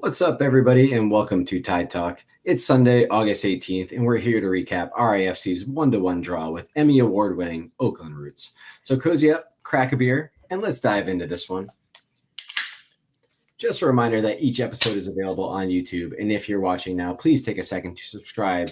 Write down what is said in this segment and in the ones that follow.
What's up, everybody, and welcome to Tide Talk. It's Sunday, August 18th, and we're here to recap RIFC's 1-1 draw with Emmy Award-winning Oakland Roots. So cozy up, crack a beer, and let's dive into this one. Just a reminder that each episode is available on YouTube, and if you're watching now, please take a second to subscribe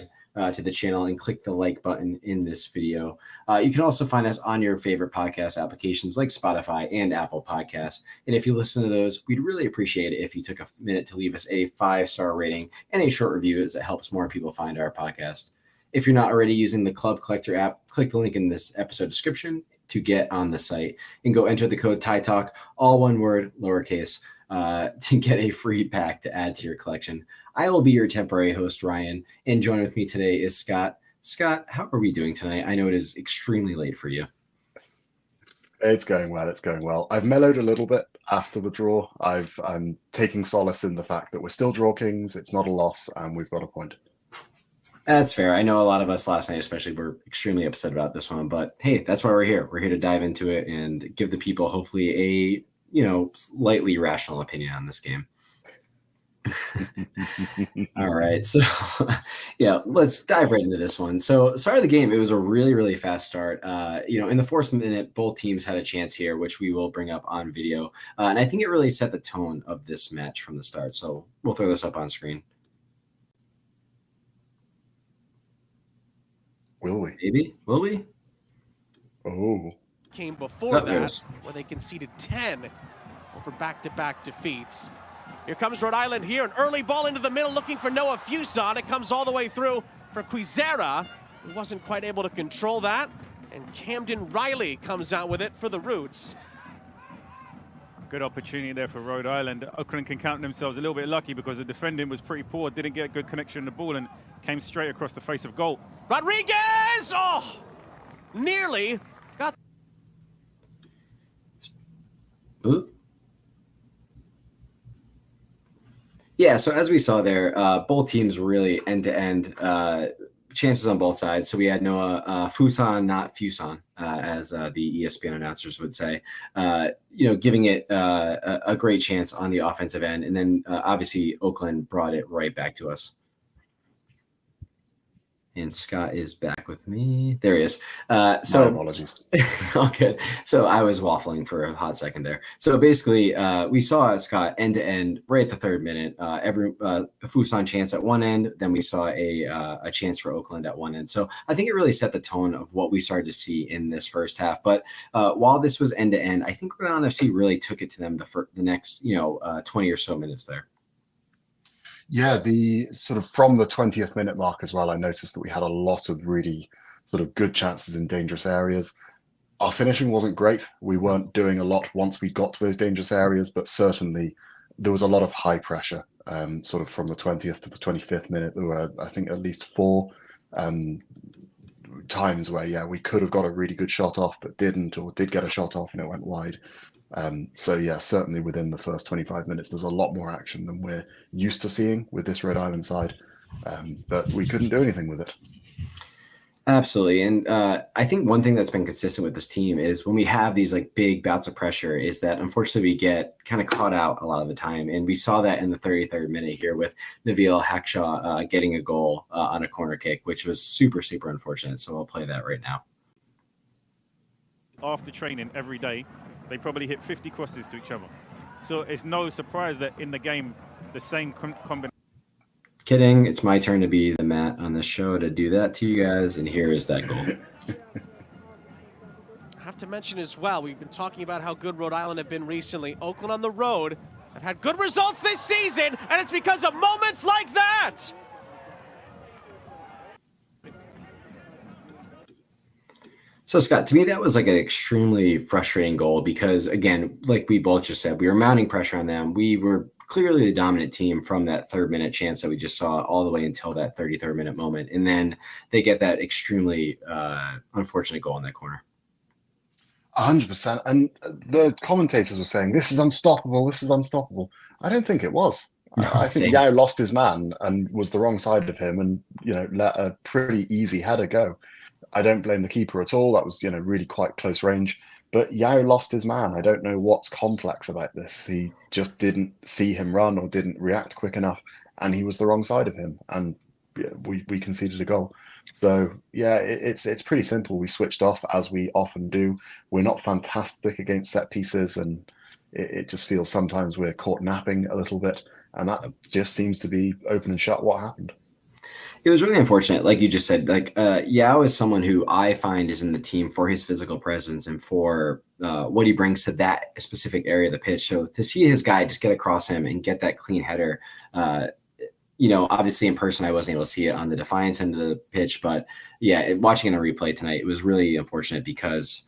to the channel and click the like button in this video. You can also find us on your favorite podcast applications like Spotify and Apple Podcasts. And if you listen to those, we'd really appreciate it if you took a minute to leave us a 5-star rating and a short review, as it helps more people find our podcast. If you're not already using the Club Collector app, click the link in this episode description to get on the site and go enter the code TIETALK, all one word, lowercase, to get a free pack to add to your collection. I will be your temporary host, Ryan, and joining with me today is Scott. Scott, how are we doing tonight? I know it is extremely late for you. It's going well. It's going well. I've mellowed a little bit after the draw. I'm taking solace in the fact that we're still draw kings. It's not a loss, and we've got a point. That's fair. I know a lot of us last night, especially, were extremely upset about this one. But hey, that's why we're here. We're here to dive into it and give the people hopefully a slightly rational opinion on this game. All right, so yeah, let's dive right into this one. So start of the game, it was a really fast start. In the fourth minute, both teams had a chance here, which we will bring up on video, and I think it really set the tone of this match from the start. So we'll throw this up on screen. Will we? Maybe. Will we? Oh. Came before that, where they conceded 10 over back-to-back defeats. Here comes Rhode Island here, an early ball into the middle looking for Noah Fuson. It comes all the way through for Quizera, who wasn't quite able to control that. And Camden Riley comes out with it for the Roots. Good opportunity there for Rhode Island. Oakland can count themselves a little bit lucky because the defending was pretty poor, didn't get a good connection on the ball and came straight across the face of goal. Rodriguez! Oh! Nearly got... Ooh. Yeah, so as we saw there, both teams really end-to-end chances on both sides. So we had Noah Fuson, not Fuson, as the ESPN announcers would say, giving it a great chance on the offensive end. And then obviously Oakland brought it right back to us. And Scott is back with me. There he is. My apologies. All good. So I was waffling for a hot second there. So basically, we saw Scott end to end right at the third minute. Every Fuson chance at one end, then we saw a chance for Oakland at one end. So I think it really set the tone of what we started to see in this first half. But while this was end to end, I think Rhode Island FC really took it to them the next 20 or so minutes there. Yeah, the sort of from the 20th minute mark as well, I noticed that we had a lot of really sort of good chances in dangerous areas. Our finishing wasn't great. We weren't doing a lot once we got to those dangerous areas, but certainly there was a lot of high pressure sort of from the 20th to the 25th minute. There were, I think, at least 4 times where, we could have got a really good shot off, but didn't, or did get a shot off and it went wide. So yeah, certainly within the first 25 minutes, there's a lot more action than we're used to seeing with this Rhode Island side, but we couldn't do anything with it. Absolutely. And I think one thing that's been consistent with this team is when we have these like big bouts of pressure is that unfortunately we get kind of caught out a lot of the time. And we saw that in the 33rd minute here with Nabil Hackshaw getting a goal on a corner kick, which was super unfortunate. So I'll play that right now. After training every day, they probably hit 50 crosses to each other. So it's no surprise that in the game, the same combination. Kidding. It's my turn to be the Matt on the show to do that to you guys. And here is that goal. I have to mention as well, we've been talking about how good Rhode Island have been recently. Oakland on the road have had good results this season, and it's because of moments like that. So, Scott, to me, that was like an extremely frustrating goal because, again, like we both just said, we were mounting pressure on them. We were clearly the dominant team from that third-minute chance that we just saw all the way until that 33rd-minute moment. And then they get that extremely unfortunate goal in that corner. 100%. And the commentators were saying, this is unstoppable, this is unstoppable. I don't think it was. No, I think Yao lost his man and was the wrong side of him and, let a pretty easy header go. I don't blame the keeper at all. That was, really quite close range. But Yao lost his man. I don't know what's complex about this. He just didn't see him run or didn't react quick enough, and he was the wrong side of him, and we conceded a goal. So yeah, it's pretty simple. We switched off, as we often do. We're not fantastic against set pieces, and it just feels sometimes we're caught napping a little bit, and that just seems to be open and shut what happened. It was really unfortunate, like you just said. Like Yao is someone who I find is in the team for his physical presence and for what he brings to that specific area of the pitch. So to see his guy just get across him and get that clean header, obviously in person I wasn't able to see it on the Defiance end of the pitch, but yeah, watching it on replay tonight, it was really unfortunate because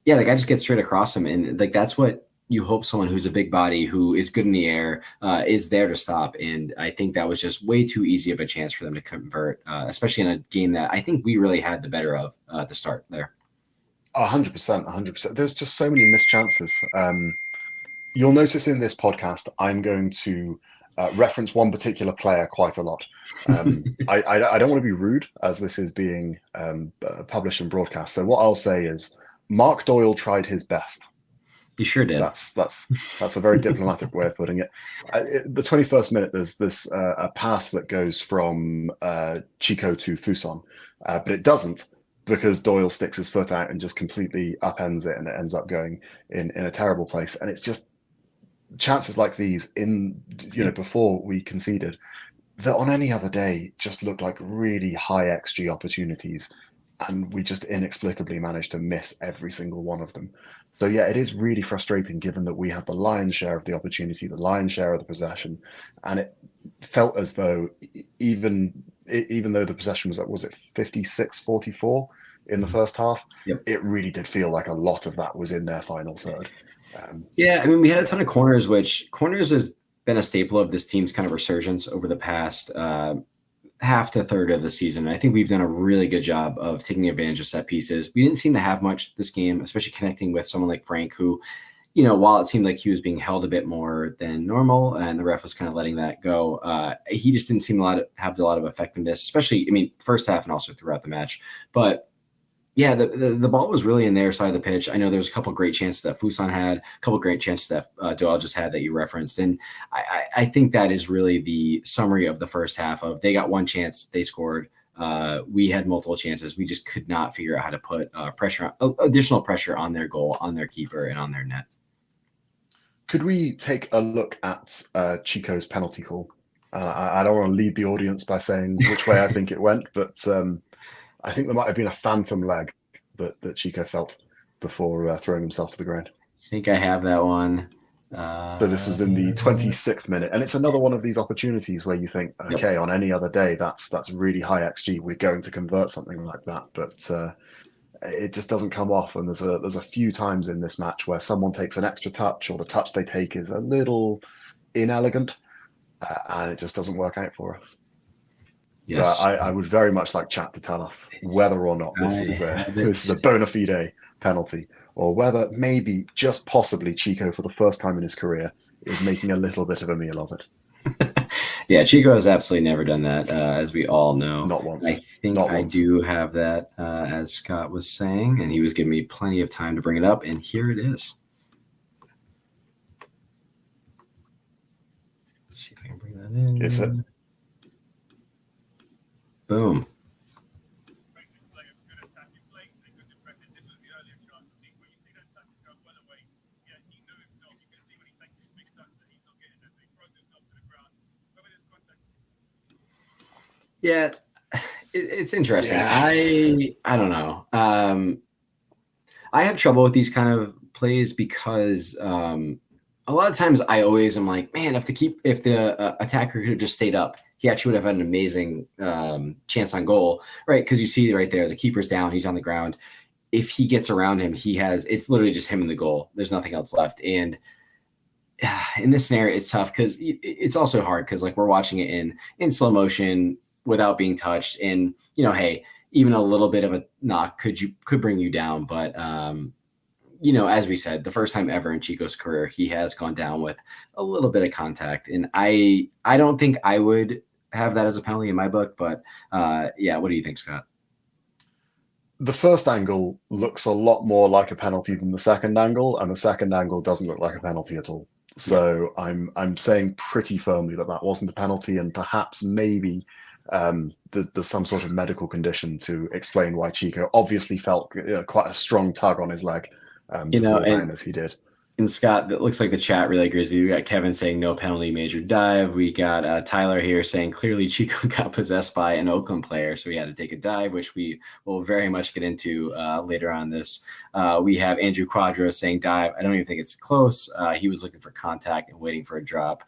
the guy just gets straight across him, and like that's what you hope someone who's a big body, who is good in the air, is there to stop. And I think that was just way too easy of a chance for them to convert, especially in a game that I think we really had the better of to start there. 100%. There's just so many missed chances. You'll notice in this podcast, I'm going to reference one particular player quite a lot. I don't want to be rude, as this is being published and broadcast. So what I'll say is Mark Doyle tried his best. You sure did. That's a very diplomatic way of putting it. The 21st minute, there's this a pass that goes from Chico to Fuson, but it doesn't, because Doyle sticks his foot out and just completely upends it, and it ends up going in a terrible place. And it's just chances like these before we conceded that on any other day just looked like really high XG opportunities, and we just inexplicably managed to miss every single one of them. So yeah, it is really frustrating, given that we had the lion's share of the opportunity, the lion's share of the possession, and it felt as though even though the possession was it 56-44 in the first half, It really did feel like a lot of that was in their final third. We had a ton of corners, which corners has been a staple of this team's kind of resurgence over the past half to third of the season. And I think we've done a really good job of taking advantage of set pieces. We didn't seem to have much this game, especially connecting with someone like Frank, who, while it seemed like he was being held a bit more than normal and the ref was kind of letting that go, he just didn't seem to have a lot of effectiveness, especially, first half and also throughout the match. But yeah, the ball was really in their side of the pitch. I know there's a couple of great chances that Fuson had, a couple of great chances that Doyle just had that you referenced. And I think that is really the summary of the first half of they got one chance, they scored. We had multiple chances. We just could not figure out how to put additional pressure on their goal, on their keeper, and on their net. Could we take a look at Chico's penalty call? I don't want to lead the audience by saying which way I think it went, but I think there might have been a phantom leg that Chico felt before throwing himself to the ground. I think I have that one. So this was in the 26th minute, and it's another one of these opportunities where you think, okay, on any other day, that's really high XG. We're going to convert something like that, but it just doesn't come off. And there's a few times in this match where someone takes an extra touch, or the touch they take is a little inelegant, and it just doesn't work out for us. Yes, I would very much like chat to tell us whether or not this is a bona fide penalty, or whether maybe just possibly Chico, for the first time in his career, is making a little bit of a meal of it. Yeah, Chico has absolutely never done that, as we all know. Not once. I think I do have that, as Scott was saying, and he was giving me plenty of time to bring it up, and here it is. Let's see if I can bring that in. Is it? Boom. Yeah, it's interesting. Yeah. I don't know. I have trouble with these kind of plays because a lot of times I always am like, man, if the attacker could have just stayed up, he actually would have had an amazing chance on goal, right? Because you see right there, the keeper's down, he's on the ground. If he gets around him, it's literally just him in the goal. There's nothing else left. And in this scenario, it's tough because it's also hard because like we're watching it in slow motion without being touched. And, hey, even a little bit of a knock could bring you down. But, as we said, the first time ever in Chico's career, he has gone down with a little bit of contact. And I don't think I would have that as a penalty in my book. But, what do you think, Scott? The first angle looks a lot more like a penalty than the second angle, and the second angle doesn't look like a penalty at all. So I'm saying pretty firmly that wasn't a penalty, and perhaps maybe there's some sort of medical condition to explain why Chico obviously felt quite a strong tug on his leg to fall down as he did. And Scott, it looks like the chat really agrees with you. We got Kevin saying no penalty, major dive. We got Tyler here saying clearly Chico got possessed by an Oakland player, so he had to take a dive, which we will very much get into later on this. We have Andrew Quadro saying dive. I don't even think it's close. He was looking for contact and waiting for a drop.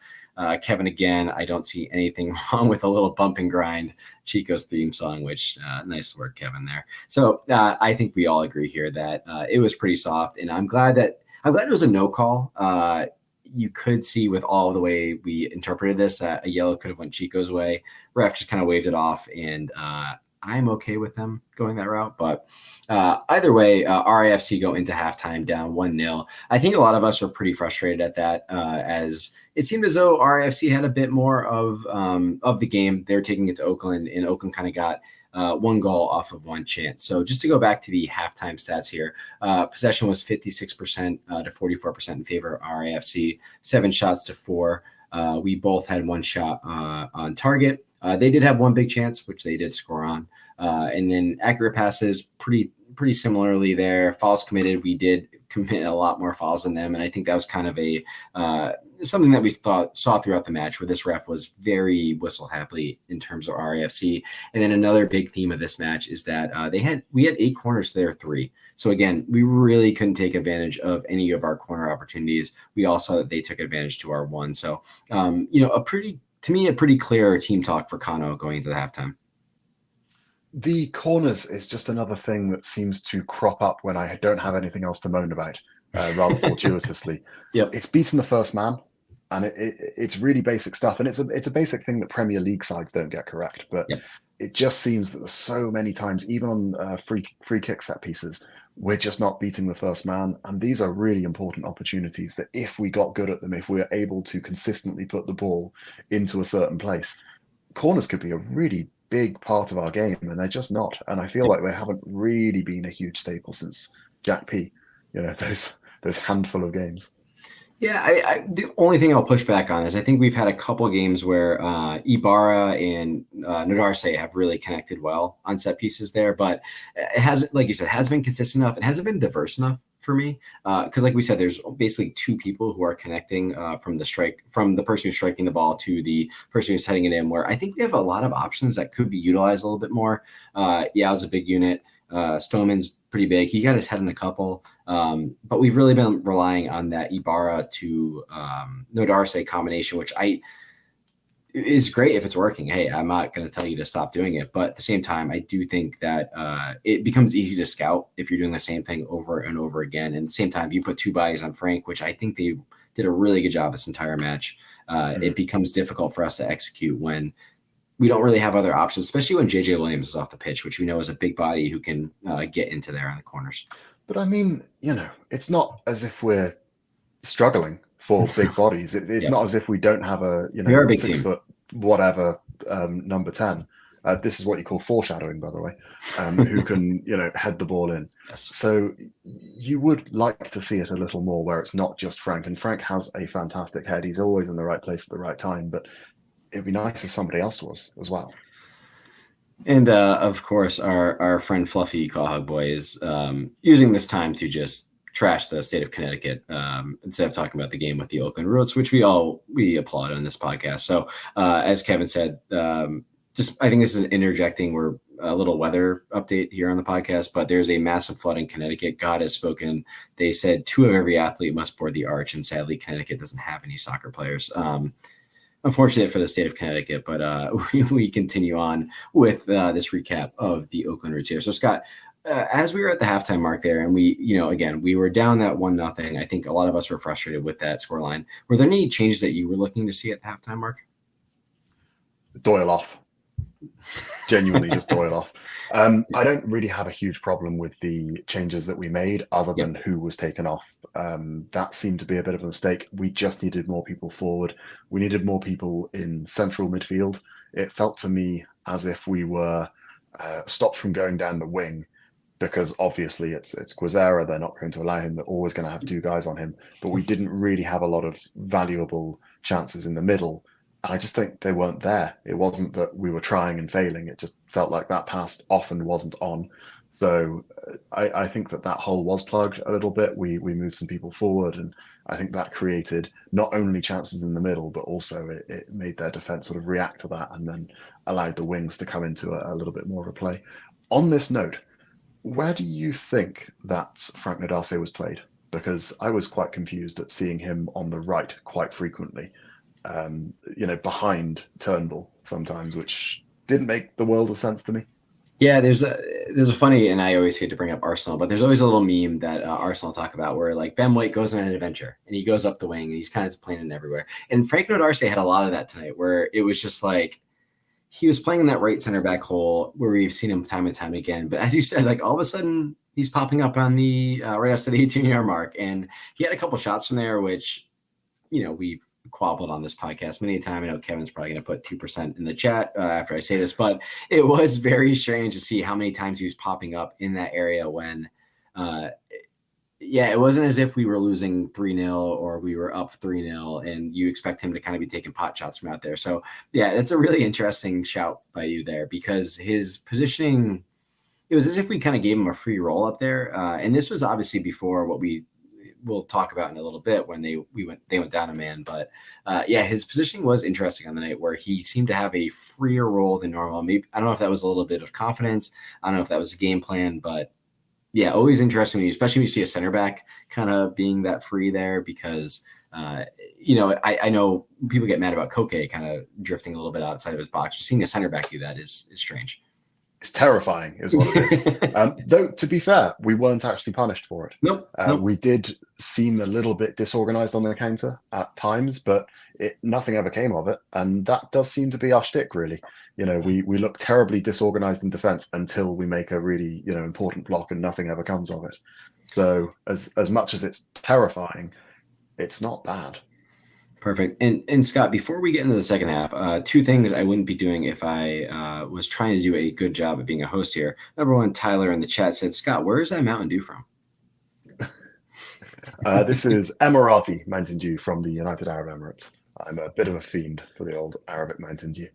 Kevin, again, I don't see anything wrong with a little bump and grind, Chico's theme song, which nice work, Kevin, there. So I think we all agree here that it was pretty soft, and I'm glad it was a no call. You could see with all the way we interpreted this that a yellow could have went Chico's way. Ref just kind of waved it off, and I'm okay with them going that route. But either way, RIFC go into halftime down 1-0. I think a lot of us are pretty frustrated at that, as it seemed as though RIFC had a bit more of the game. They were taking it to Oakland, and Oakland kind of got one goal off of one chance. So just to go back to the halftime stats here, possession was 56% to 44% in favor of RIFC, 7 shots to 4. We both had 1 shot on target. They did have one big chance, which they did score on. And then accurate passes, pretty similarly there. Fouls committed, we did commit a lot more fouls than them. And I think that was kind of a something that we saw throughout the match, where this ref was very whistle happy in terms of RAFC. And then another big theme of this match is that we had 8 corners to their 3. So again, we really couldn't take advantage of any of our corner opportunities. We all saw that they took advantage to our 1. So a pretty clear team talk for Kano going into the halftime. The corners is just another thing that seems to crop up when I don't have anything else to moan about, rather fortuitously. Yep. It's beating the first man, and it's really basic stuff, and it's a basic thing that Premier League sides don't get correct. But it just seems that there's so many times, even on free kick set pieces, we're just not beating the first man. And these are really important opportunities that if we got good at them, if we are able to consistently put the ball into a certain place, corners could be a really big part of our game, and they're just not. And I feel like they haven't really been a huge staple since Jack P. Those handful of games. Yeah, the only thing I'll push back on is I think we've had a couple of games where Ibarra and Nodarse have really connected well on set pieces there, but it hasn't, like you said, hasn't been consistent enough. It hasn't been diverse enough for me, because like we said, there's basically 2 people who are connecting from the person who's striking the ball to the person who's heading it in, where I think we have a lot of options that could be utilized a little bit more. Yao's a big unit. Stoneman's pretty big. He got his head in a couple, but we've really been relying on that Ibarra to Nodarse combination, which is great if it's working. Hey, I'm not going to tell you to stop doing it, but at the same time, I do think that it becomes easy to scout if you're doing the same thing over and over again. And at the same time, if you put 2 bodies on Frank, which I think they did a really good job this entire match, it becomes difficult for us to execute when we don't really have other options, especially when JJ Williams is off the pitch, which we know is a big body who can get into there on the corners. But I mean, it's not as if we're struggling for big bodies. It's not as if we don't have a 6 foot whatever number 10. This is what you call foreshadowing, by the way, who can head the ball in. Yes. So you would like to see it a little more where it's not just Frank. And Frank has a fantastic head. He's always in the right place at the right time, but it'd be nice if somebody else was as well. And of course, our friend Fluffy Call Hug Boy is using this time to just trash the state of Connecticut instead of talking about the game with the Oakland Roots, which we applaud on this podcast. So as Kevin said, I think this is an interjecting. We're a little weather update here on the podcast, but there's a massive flood in Connecticut. God has spoken. They said 2 of every athlete must board the arch, and sadly, Connecticut doesn't have any soccer players. Unfortunate for the state of Connecticut, but we continue on with this recap of the Oakland Roots here. So Scott, as we were at the halftime mark there, and we were down that 1-0. I think a lot of us were frustrated with that scoreline. Were there any changes that you were looking to see at the halftime mark? Doyle off. Genuinely just Doyle off. I don't really have a huge problem with the changes that we made other than who was taken off. That seemed to be a bit of a mistake. We just needed more people forward. We needed more people in central midfield. It felt to me as if we were stopped from going down the wing because obviously it's Quizera. They're not going to allow him. They're always going to have two guys on him. But we didn't really have a lot of valuable chances in the middle. And I just think they weren't there. It wasn't that we were trying and failing. It just felt like that pass often wasn't on. So I think that hole was plugged a little bit. We moved some people forward, and I think that created not only chances in the middle, but also it made their defense sort of react to that and then allowed the wings to come into a little bit more of a play. On this note, where do you think that Frank Nadase was played? Because I was quite confused at seeing him on the right quite frequently, behind Turnbull sometimes, which didn't make the world of sense to me. Yeah, there's a funny, and I always hate to bring up Arsenal, but there's always a little meme that Arsenal talk about where like Ben White goes on an adventure and he goes up the wing and he's kind of playing everywhere. And Frank Darcy had a lot of that tonight, where it was just like he was playing in that right center back hole where we've seen him time and time again. But as you said, like all of a sudden he's popping up on the right outside the 18-yard mark, and he had a couple shots from there, which we've quabbled on this podcast many a time. I know Kevin's probably going to put 2% in the chat after I say this, but it was very strange to see how many times he was popping up in that area when, it wasn't as if we were losing 3-0 or we were up 3-0 and you expect him to kind of be taking pot shots from out there. So yeah, that's a really interesting shout by you there, because his positioning, it was as if we kind of gave him a free roll up there. And this was obviously before what we'll talk about in a little bit when they went down a man. But his positioning was interesting on the night, where he seemed to have a freer role than normal. Maybe I don't know if that was a little bit of confidence. I don't know if that was a game plan, but yeah, always interesting, especially when you see a center back kind of being that free there, because I know people get mad about Koke kind of drifting a little bit outside of his box. Just seeing a center back do that is strange. It's terrifying, is what it is. Though, to be fair, we weren't actually punished for it. Nope. We did seem a little bit disorganized on the counter at times, but nothing ever came of it. And that does seem to be our shtick, really. We look terribly disorganized in defense until we make a really, important block, and nothing ever comes of it. So as much as it's terrifying, it's not bad. Perfect. And Scott, before we get into the second half, two things I wouldn't be doing if I was trying to do a good job of being a host here. Number one, Tyler in the chat said, Scott, where is that Mountain Dew from? This is Emirati Mountain Dew from the United Arab Emirates. I'm a bit of a fiend for the old Arabic Mountain Dew.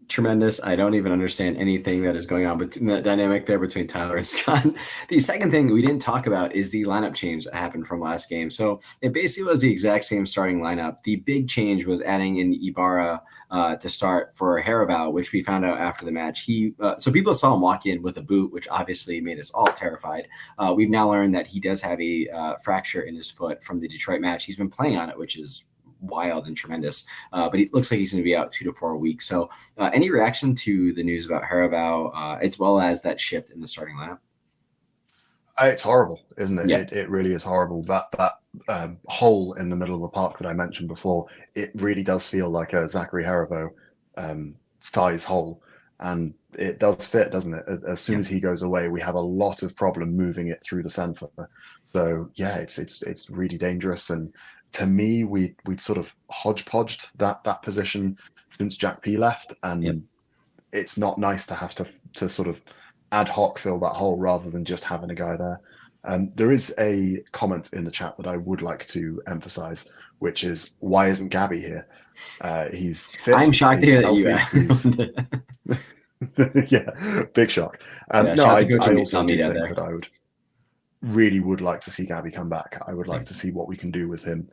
Tremendous. I don't even understand anything that is going on between the dynamic there between Tyler and Scott. The second thing we didn't talk about is the lineup change that happened from last game. So it basically was the exact same starting lineup. The big change was adding in Ibarra to start for Harabout, which we found out after the match. So people saw him walk in with a boot, which obviously made us all terrified. We've now learned that he does have a fracture in his foot from the Detroit match. He's been playing on it, which is wild and tremendous, but it looks like he's going to be out 2 to 4 weeks. So any reaction to the news about Harabout, as well as that shift in the starting lineup? It's horrible, isn't it? Yeah. It really is horrible. That hole in the middle of the park that I mentioned before, it really does feel like a Zachary Haribo size hole, and it does fit, doesn't it? As soon as he goes away, we have a lot of problem moving it through the center. So yeah, it's really dangerous. And to me, we'd sort of hodgepodged that position since Jack P left, and it's not nice to have to sort of ad hoc fill that hole rather than just having a guy there. There is a comment in the chat that I would like to emphasize, which is, why isn't Gabby here? He's fit. I'm shocked to hear that you yeah, big shock. I also think that I would like to see Gabby come back. I would like to see what we can do with him.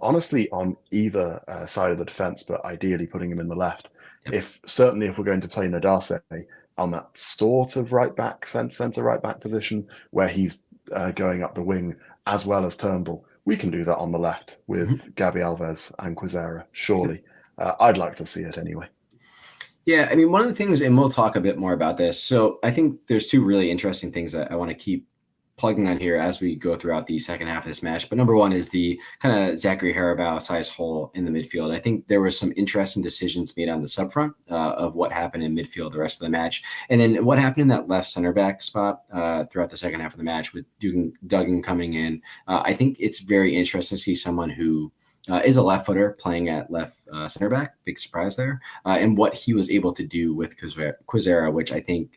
Honestly, on either side of the defense, but ideally putting him in the left. If we're going to play Nadase on that sort of right back, centre right back position where he's going up the wing as well as Turnbull, we can do that on the left with Gabby Alves and Quizera, surely. I'd like to see it anyway. Yeah, I mean, one of the things, and we'll talk a bit more about this. So I think there's two really interesting things that I want to keep plugging on here as we go throughout the second half of this match. But number one is the kind of Zachary Harabout size hole in the midfield. I think there was some interesting decisions made on the subfront of what happened in midfield the rest of the match. And then what happened in that left center back spot throughout the second half of the match with Duggan coming in. I think it's very interesting to see someone who is a left footer playing at left center back. Big surprise there. And what he was able to do with Quizera, which I think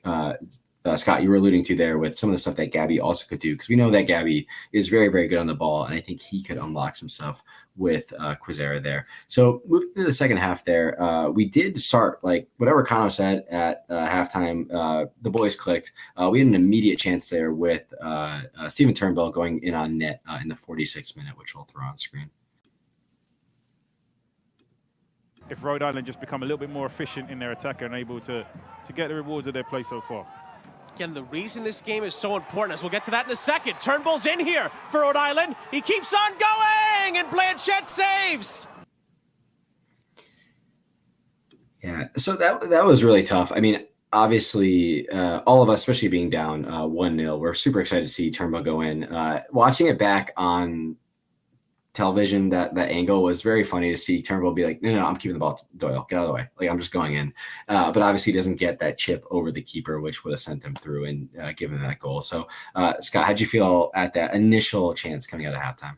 Scott, you were alluding to there with some of the stuff that Gabby also could do, because we know that Gabby is very, very good on the ball, and I think he could unlock some stuff with Quizera there. So moving into the second half there, we did start, like whatever Kano said at halftime, the boys clicked. We had an immediate chance there with Stephen Turnbull going in on net in the 46th minute, which I'll throw on screen. If Rhode Island just become a little bit more efficient in their attack and able to get the rewards of their play so far. Again, the reason this game is so important, as we'll get to that in a second. Turnbull's in here for Rhode Island. He keeps on going, and Blanchette saves. Yeah, so that was really tough. I mean, obviously, all of us, especially being down 1-0, we're super excited to see Turnbull go in. Watching it back on television, that angle was very funny to see Turnbull be like, no, I'm keeping the ball, Doyle, get out of the way. Like, I'm just going in. But obviously he doesn't get that chip over the keeper, which would have sent him through and given that goal. So, Scott, how'd you feel at that initial chance coming out of halftime?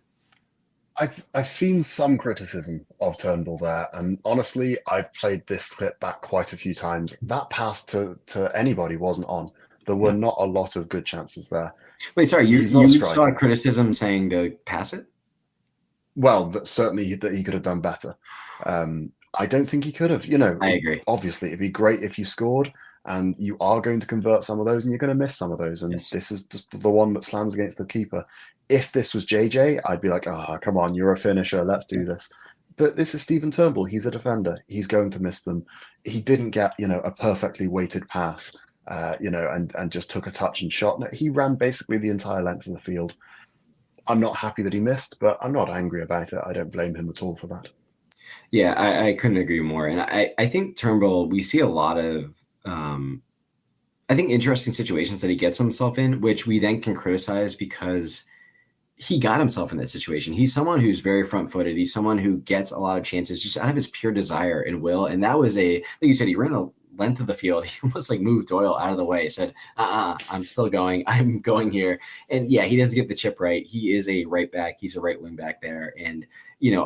I've seen some criticism of Turnbull there, and honestly, I've played this clip back quite a few times. That pass to anybody wasn't on. There were not a lot of good chances there. Wait, sorry, you saw criticism saying to pass it? Well, certainly that he could have done better. I don't think he could have. You know, I agree. Obviously, it'd be great if you scored, and you are going to convert some of those, and you're going to miss some of those. And This is just the one that slams against the keeper. If this was JJ, I'd be like, come on, you're a finisher. Let's do this. But this is Stephen Turnbull. He's a defender. He's going to miss them. He didn't get, a perfectly weighted pass, and just took a touch and shot. No, he ran basically the entire length of the field. I'm not happy that he missed, but I'm not angry about it. I don't blame him at all for that. Yeah, I couldn't agree more. And I think Turnbull, we see a lot of, I think, interesting situations that he gets himself in, which we then can criticize because he got himself in that situation. He's someone who's very front-footed. He's someone who gets a lot of chances just out of his pure desire and will. And that was like you said, he ran the length of the field. He almost like moved Doyle out of the way, said, I'm still going. I'm going here. And yeah, he doesn't get the chip right. He is a right back. He's a right wing back there. And, you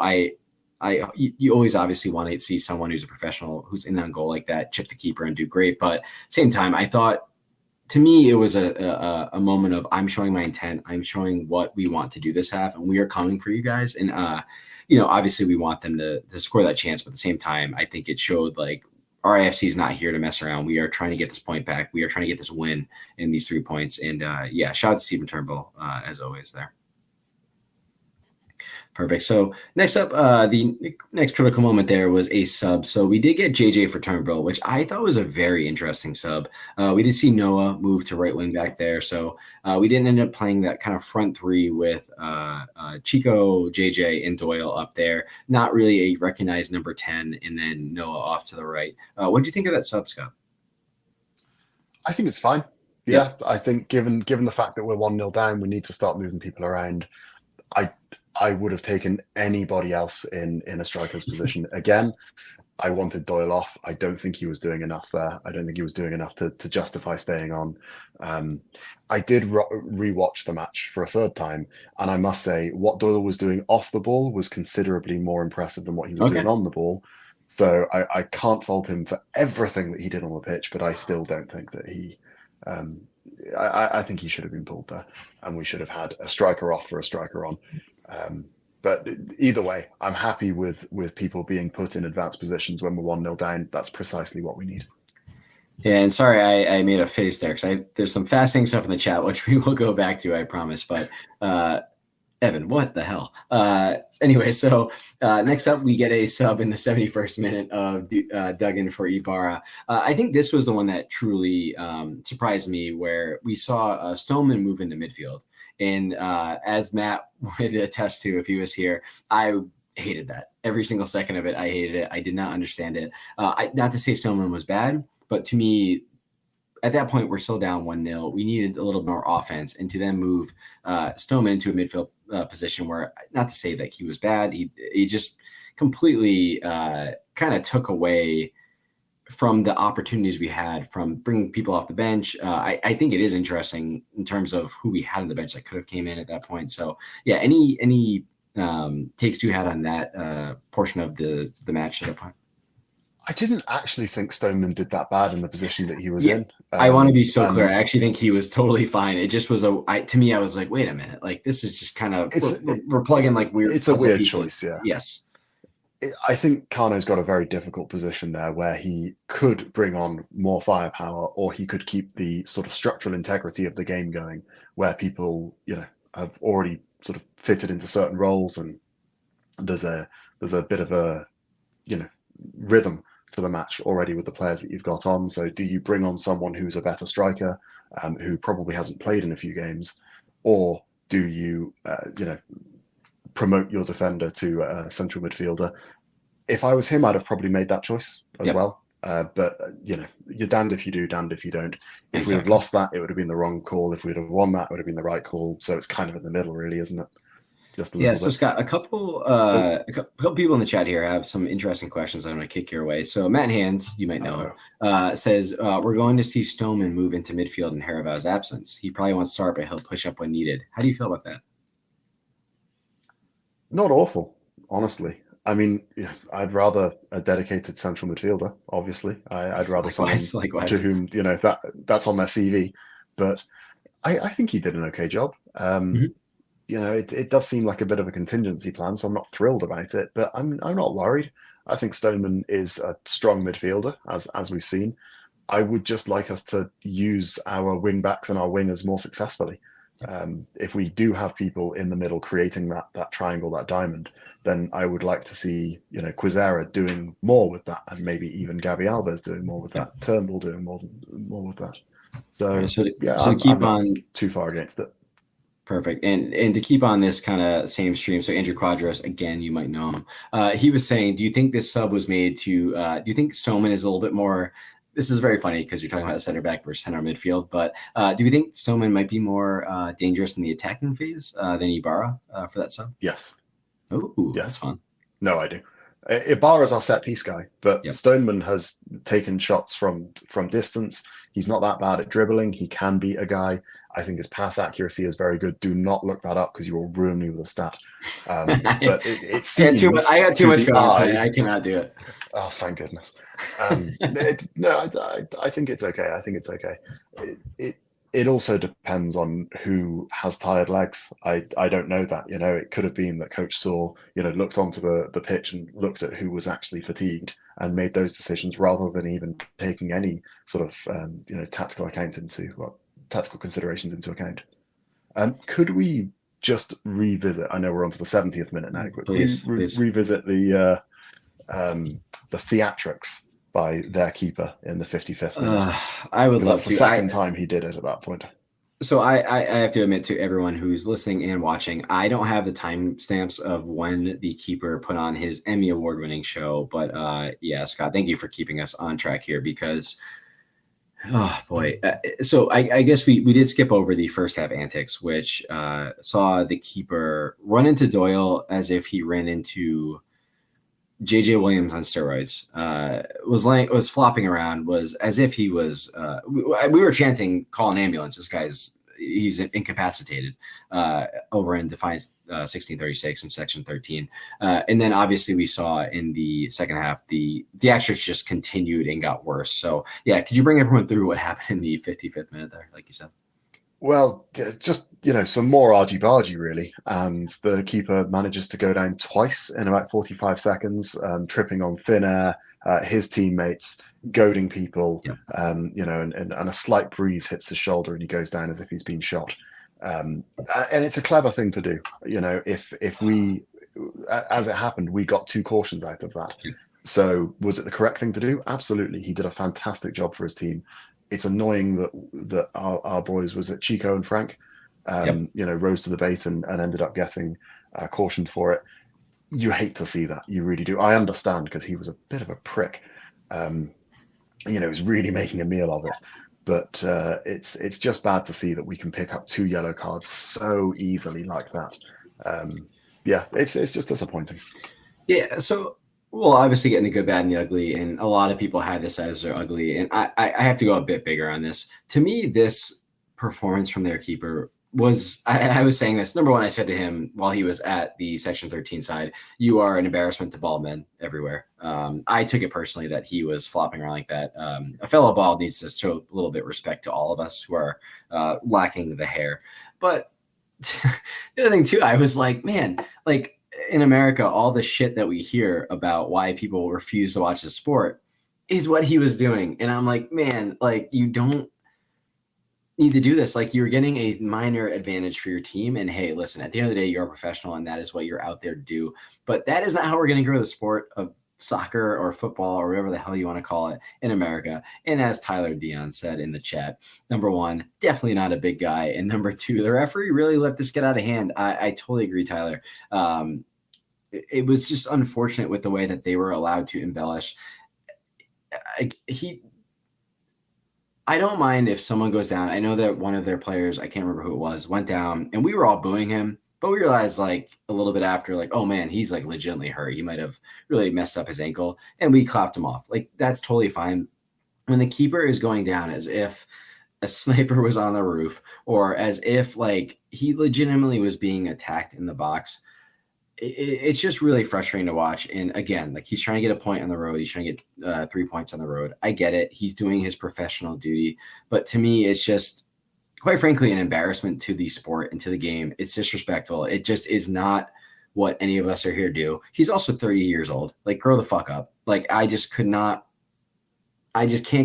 always obviously want to see someone who's a professional, who's in on goal like that, chip the keeper and do great. But same time, I thought, to me, it was a moment of, I'm showing my intent. I'm showing what we want to do this half, and we are coming for you guys. And, obviously we want them to score that chance. But at the same time, I think it showed like, RIFC is not here to mess around. We are trying to get this point back. We are trying to get this win in these 3 points. And shout out to Stephen Turnbull as always there. Perfect. So next up, the next critical moment there was a sub. So we did get JJ for Turnbull, which I thought was a very interesting sub. We did see Noah move to right wing back there. So we didn't end up playing that kind of front three with Chico, JJ, and Doyle up there. Not really a recognized number 10, and then Noah off to the right. What did you think of that sub, Scott? I think it's fine. Yeah, I think given the fact that we're 1-0 down, we need to start moving people around. I would have taken anybody else in a striker's position. Again, I wanted Doyle off. I don't think he was doing enough there. I don't think he was doing enough to justify staying on. I did rewatch the match for a third time, and I must say what Doyle was doing off the ball was considerably more impressive than what he was doing on the ball. So I can't fault him for everything that he did on the pitch, but I still don't think that he... I think he should have been pulled there, and we should have had a striker off for a striker on. But either way, I'm happy with people being put in advanced positions when we're 1-0 down. That's precisely what we need. Yeah, and sorry I made a face there because there's some fascinating stuff in the chat, which we will go back to, I promise. But Evan, what the hell? Anyway, so next up, we get a sub in the 71st minute of Duggan for Ibarra. I think this was the one that truly surprised me, where we saw Stoneman move into midfield. And as Matt would attest to if he was here, I hated that. Every single second of it, I hated it. I did not understand it. Not to say Stoneman was bad, but to me, at that point, we're still down 1-0. We needed a little more offense, and to then move Stoneman into a midfield position where, not to say that he was bad, he just completely kind of took away from the opportunities we had from bringing people off the bench. I think it is interesting in terms of who we had on the bench that could have came in at that point. So yeah, any takes you had on that portion of the match at that point? I didn't actually think Stoneman did that bad in the position that he was Yeah. in. I want to be so clear. I actually think he was totally fine. It just was to me, I was like, wait a minute, like this is just kind of we're plugging like weird. It's a weird pieces. choice, yeah. Yes. I think Kano's got a very difficult position there where he could bring on more firepower, or he could keep the sort of structural integrity of the game going, where people, have already sort of fitted into certain roles, and there's a bit of a, rhythm to the match already with the players that you've got on. So do you bring on someone who's a better striker, who probably hasn't played in a few games, or do you, promote your defender to a central midfielder? If I was him, I'd have probably made that choice as well. But you're damned if you do, damned if you don't. If we had lost that, it would have been the wrong call. If we'd have won that, it would have been the right call. So it's kind of in the middle, really, isn't it? Just a little bit. So Scott, a couple people in the chat here have some interesting questions I'm going to kick your way. So Matt Hands, you might know, says we're going to see Stoneman move into midfield in Haravao's absence. He probably won't start, but he'll push up when needed. How do you feel about that? Not awful, honestly. I mean, I'd rather a dedicated central midfielder. Obviously, I'd rather someone to whom that's on their CV. But I think he did an okay job. It does seem like a bit of a contingency plan, so I'm not thrilled about it. But I'm not worried. I think Stoneman is a strong midfielder, as we've seen. I would just like us to use our wing backs and our wingers more successfully. If we do have people in the middle creating that triangle, that diamond, then I would like to see Quizera doing more with that, and maybe even Gabby Alves doing more with that, Turnbull doing more with that. So to keep on too far against it. Perfect. And to keep on this kind of same stream, so Andrew Quadros, again, you might know him. He was saying, do you think this sub was made to? Do you think Stoneman is a little bit more? This is very funny because you're talking about the center back versus center midfield, but do you think Stoneman might be more dangerous in the attacking phase than Ibarra for that sub? Yes. Oh, yes. That's fun. No, I do. Ibarra's our set piece guy, but Stoneman has taken shots from distance. He's not that bad at dribbling. He can beat a guy. I think his pass accuracy is very good. Do not look that up because you will ruin me with a stat. But it seems I got too much going on. I cannot do it. Oh, thank goodness. No, I think it's okay. I think it's okay. It also depends on who has tired legs. I don't know that. It could have been that coach saw, looked onto the pitch and looked at who was actually fatigued and made those decisions rather than even taking any sort of tactical considerations into account. Could we just revisit? I know we're on to the 70th minute now, but please revisit the theatrics by their keeper in the 55th minute. I would love to. That's the second time he did it at that point. So I have to admit to everyone who's listening and watching, I don't have the timestamps of when the keeper put on his Emmy award-winning show. But Scott, thank you for keeping us on track here because, oh boy. So I guess we did skip over the first half antics, which saw the keeper run into Doyle as if he ran into JJ Williams on steroids. Was flopping around, was as if he was we were chanting, call an ambulance. This guy's he's incapacitated over in Defiance 1636 in section 13. And then obviously we saw in the second half the actions just continued and got worse. So could you bring everyone through what happened in the 55th minute there, like you said? Well, just, some more argy-bargy, really. And the keeper manages to go down twice in about 45 seconds, tripping on thin air, his teammates, goading people, and a slight breeze hits his shoulder and he goes down as if he's been shot. And it's a clever thing to do. If we, as it happened, we got 2 cautions out of that. So was it the correct thing to do? Absolutely. He did a fantastic job for his team. It's annoying that our boys, was it Chico and Frank, rose to the bait and ended up getting cautioned for it. You hate to see that. You really do. I understand because he was a bit of a prick. He was really making a meal of it. But it's just bad to see that we can pick up 2 yellow cards so easily like that. It's just disappointing. Yeah, so... Well, obviously getting the good, bad, and the ugly, and a lot of people had this as their ugly, and I have to go a bit bigger on this. To me, this performance from their keeper I was saying this. Number one, I said to him while he was at the Section 13 side, you are an embarrassment to bald men everywhere. I took it personally that he was flopping around like that. A fellow bald needs to show a little bit of respect to all of us who are lacking the hair. But the other thing too, I was like, man, like in America, all the shit that we hear about why people refuse to watch the sport is what he was doing. And I'm like, man, like you don't need to do this. Like you're getting a minor advantage for your team. And hey, listen, at the end of the day, you're a professional and that is what you're out there to do. But that is not how we're going to grow the sport of soccer or football or whatever the hell you want to call it in America. And as Tyler Dion said in the chat, number one, definitely not a big guy. And number two, the referee really let this get out of hand. I totally agree, Tyler. It was just unfortunate with the way that they were allowed to embellish. I don't mind if someone goes down. I know that one of their players, I can't remember who it was, went down and we were all booing him, but we realized like a little bit after, like, oh man, he's like legitimately hurt. He might have really messed up his ankle and we clapped him off. Like that's totally fine. When the keeper is going down as if a sniper was on the roof or as if like he legitimately was being attacked in the box, it's just really frustrating to watch. And again, like he's trying to get a point on the road. He's trying to get 3 points on the road. I get it. He's doing his professional duty. But to me, it's just, quite frankly, an embarrassment to the sport and to the game. It's disrespectful. It just is not what any of us are here to do. He's also 30 years old. Like, grow the fuck up. Like, I just can't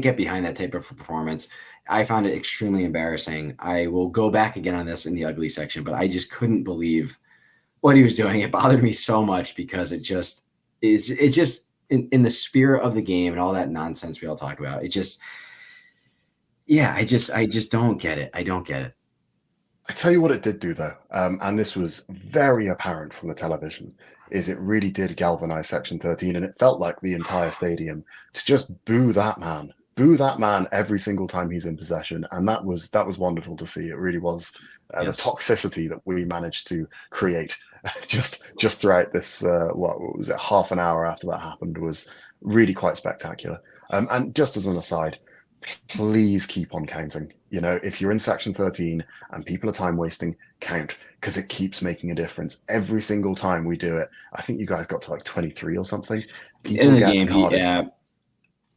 get behind that type of performance. I found it extremely embarrassing. I will go back again on this in the ugly section, but I just couldn't believe what he was doing. It bothered me so much because it's just in the spirit of the game and all that nonsense we all talk about. It just, yeah, I just don't get it. I don't get it. I tell you what it did do though, and this was very apparent from the television, is it really did galvanize Section 13, and it felt like the entire stadium to just boo that man every single time he's in possession, and that was wonderful to see. It really was. Yes. The toxicity that we managed to create just throughout this, what was it, half an hour after that happened, was really quite spectacular. And just as an aside, please keep on counting. You know, if you're in Section 13 and people are time wasting, count, because it keeps making a difference every single time we do it. I think you guys got to like 23 or something. People in the game, yeah.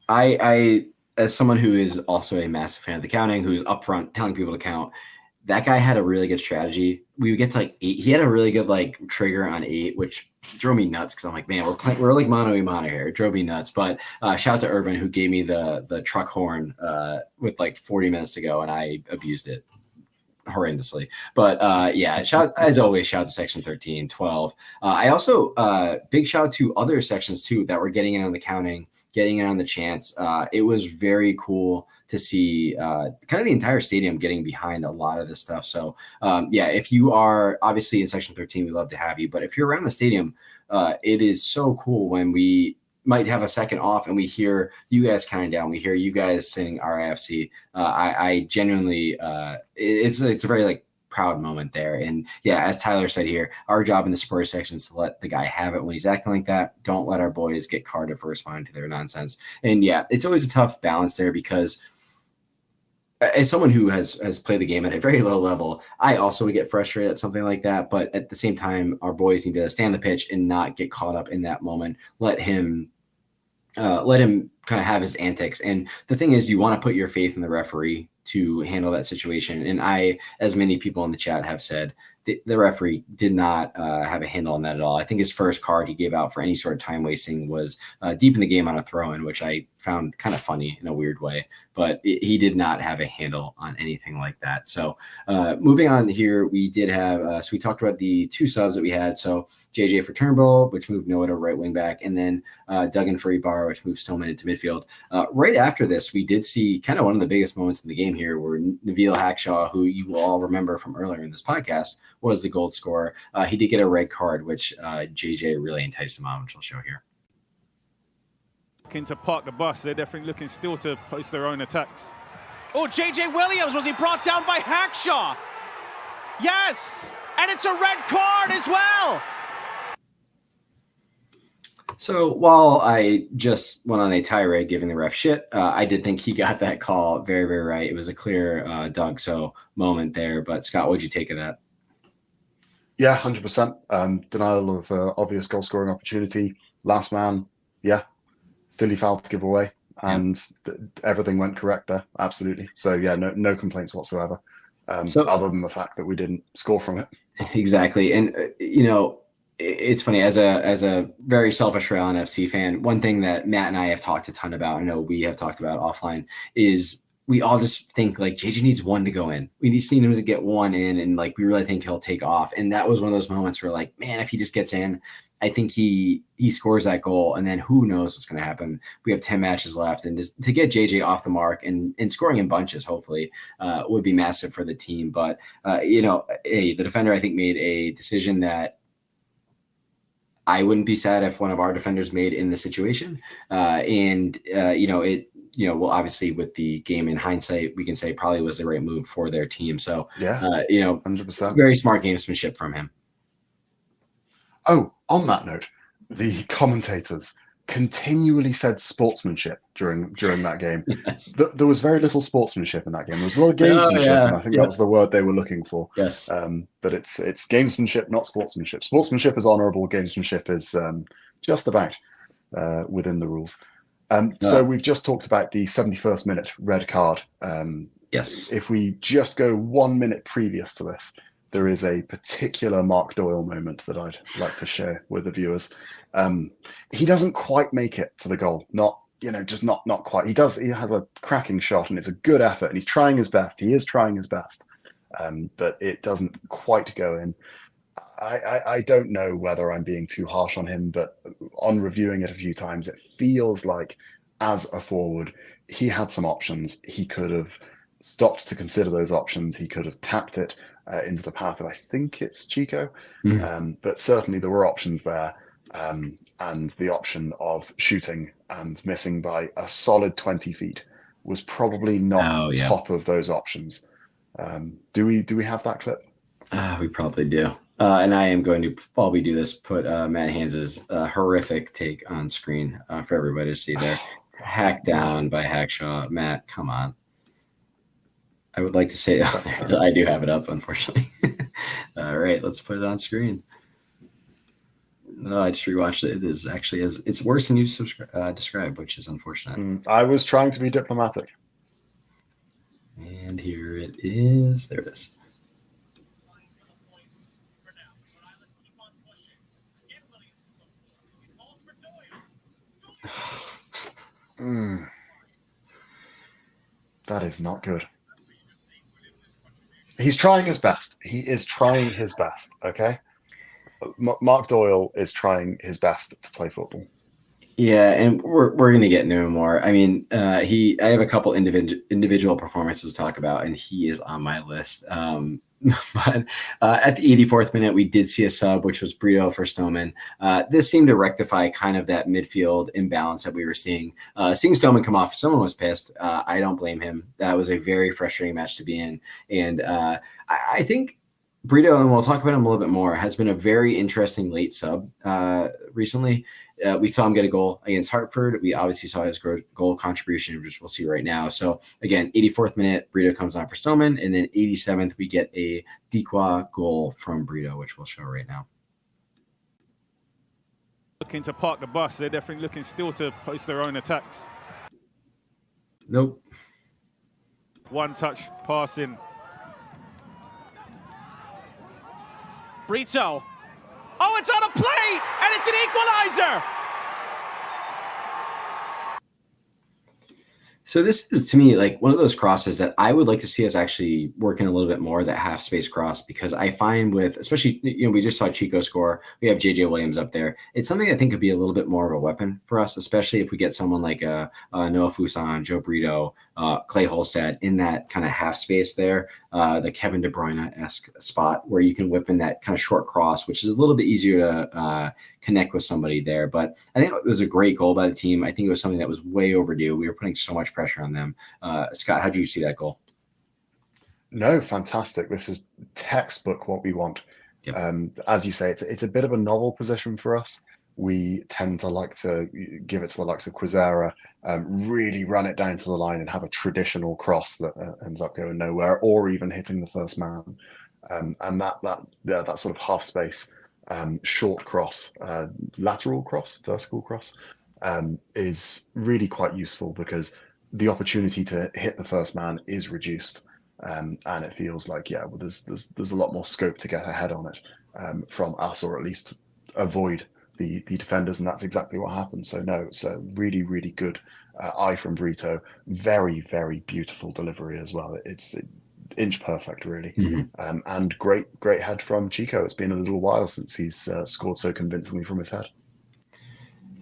I as someone who is also a massive fan of the counting, who's upfront telling people to count, that guy had a really good strategy. We would get to like 8. He had a really good like trigger on 8, which drove me nuts because I'm like, man, we're like mano-a-mano here. It drove me nuts. But shout out to Irvin who gave me the truck horn with like 40 minutes to go, and I abused it horrendously. But yeah, as always, shout out to Section 13, 12. I also big shout out to other sections too that were getting in on the counting, getting in on the chants. It was very cool to see kind of the entire stadium getting behind a lot of this stuff. So yeah, if you are obviously in Section 13, we love to have you. But if you're around the stadium, it is so cool when we might have a second off and we hear you guys counting down. We hear you guys singing RIFC. I genuinely, it's a very like proud moment there. And yeah, as Tyler said here, our job in the Spurs section is to let the guy have it when he's acting like that. Don't let our boys get carded for responding to their nonsense. And yeah, it's always a tough balance there because as someone who has played the game at a very low level, I also would get frustrated at something like that. But at the same time, our boys need to stay on the pitch and not get caught up in that moment. Let him kind of have his antics. And the thing is, you want to put your faith in the referee to handle that situation. And I, as many people in the chat have said, the referee did not have a handle on that at all. I think his first card he gave out for any sort of time wasting was deep in the game on a throw-in, which I found kind of funny in a weird way. But he did not have a handle on anything like that. So moving on here, we did have, so we talked about the 2 subs that we had. So JJ for Turnbull, which moved Noah to right wing back, and then Duggan for Ibarra, which moved Stillman into midfield. Right after this, we did see kind of one of the biggest moments in the game here where Nabil Hackshaw, who you will all remember from earlier in this podcast, was the goal scorer. He did get a red card, which JJ really enticed him on, which I'll show here. Looking to park the bus. They're definitely looking still to post their own attacks. Oh, JJ Williams, was he brought down by Hackshaw? Yes, and it's a red card as well. So while I just went on a tirade giving the ref shit, I did think he got that call very, very right. It was a clear Doug So moment there. But Scott, what'd you take of that? Yeah, 100%. Denial of obvious goal scoring opportunity. Last man, yeah. Silly foul to give away. And everything went correct there. Absolutely. So, yeah, no complaints whatsoever. Other than the fact that we didn't score from it. Exactly. And, it's funny, as a very selfish Real FC fan, one thing that Matt and I have talked a ton about, I know we have talked about offline, is we all just think like JJ needs one to go in. We need him to get one in, and like we really think he'll take off. And that was one of those moments where like, man, if he just gets in, I think he scores that goal, and then who knows what's going to happen. We have 10 matches left, and just to get JJ off the mark and scoring in bunches, hopefully, would be massive for the team. But the defender, I think, made a decision that I wouldn't be sad if one of our defenders made in the situation. Well, obviously with the game in hindsight, we can say probably was the right move for their team. So, 100%. Very smart gamesmanship from him. Oh, on that note, the commentators continually said sportsmanship during that game. Yes. There was very little sportsmanship in that game. There was a lot of gamesmanship, and I think that was the word they were looking for. Yes. But it's gamesmanship, not sportsmanship. Sportsmanship is honourable. Gamesmanship is just about within the rules. So we've just talked about the 71st minute red card. Yes. If we just go 1 minute previous to this, there is a particular Mark Doyle moment that I'd like to share with the viewers. He doesn't quite make it to the goal. Not quite. He does. He has a cracking shot, and it's a good effort, and he's trying his best. He is trying his best, but it doesn't quite go in. I don't know whether I'm being too harsh on him, but on reviewing it a few times, it feels like as a forward, he had some options. He could have stopped to consider those options. He could have tapped it into the path of, I think it's Chico. But certainly there were options there. And the option of shooting and missing by a solid 20 feet was probably not top of those options. Do we have that clip? We probably do. And I am going to, while we do this, put Matt Hans's horrific take on screen for everybody to see there. Hacked down by Hackshaw. Matt, come on. I would like to say I do have it up, unfortunately. All right, let's put it on screen. No, I just rewatched it. It is actually it's worse than you described, which is unfortunate. I was trying to be diplomatic. And here it is. There it is. That is not good. He's trying his best. He is trying his best, okay? Mark Doyle is trying his best to play football. Yeah, and we're going to get into him more. I mean, I have a couple individual performances to talk about, and he is on my list. But at the 84th minute, we did see a sub, which was Brito for Stoneman. This seemed to rectify kind of that midfield imbalance that we were seeing. Seeing Stoneman come off, someone was pissed. I don't blame him. That was a very frustrating match to be in. And I think Brito, and we'll talk about him a little bit more, has been a very interesting late sub recently. We saw him get a goal against Hartford. We obviously saw his goal contribution, which we'll see right now. So again, 84th minute, Brito comes on for Stoneman, and then 87th, we get a Dequa goal from Brito, which we'll show right now. Looking to park the bus. They're definitely looking still to post their own attacks. Nope. One touch passing. Brito. Oh, it's on a plate, and it's an equalizer. So this is, to me, like one of those crosses that I would like to see us actually working a little bit more, that half space cross, because I find with, especially, we just saw Chico score. We have JJ Williams up there. It's something I think could be a little bit more of a weapon for us, especially if we get someone like Noah Fuson, Joe Brito, Clay Holstad in that kind of half space there, the Kevin De Bruyne-esque spot where you can whip in that kind of short cross, which is a little bit easier to connect with somebody there. But I think it was a great goal by the team. I think it was something that was way overdue. We were putting so much pressure on them. Scott, how did you see that goal? No, fantastic. This is textbook what we want. Yep. As you say, it's a bit of a novel position for us. we tend to like to give it to the likes of Quizera, really run it down to the line and have a traditional cross that ends up going nowhere, or even hitting the first man. And that sort of half space, short cross, lateral cross, vertical cross, is really quite useful because the opportunity to hit the first man is reduced. And it feels like, yeah, well, there's a lot more scope to get ahead on it from us, or at least avoid the defenders, and that's exactly what happened. So no, it's a really, really good eye from Brito. Very, very beautiful delivery as well. It's inch perfect, really. And great head from Chico. It's been a little while since he's scored so convincingly from his head.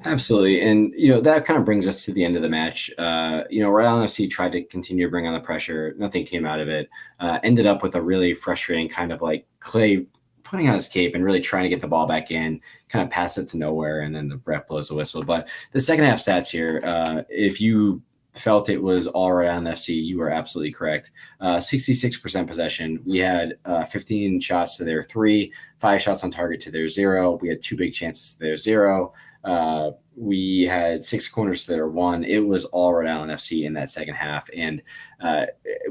Absolutely. And, that kind of brings us to the end of the match. Rhode Island FC tried to continue to bring on the pressure. Nothing came out of it. Ended up with a really frustrating kind of like Clay putting on his cape and really trying to get the ball back in, kind of pass it to nowhere, and then the ref blows the whistle. But the second half stats here, if you felt it was all Rhode Island FC, you were absolutely correct. 66% possession. We had 15 shots to their 3, 5 shots on target to their 0. We had 2 big chances to their 0. We had 6 corners to their 1. It was all Rhode Island FC in that second half, and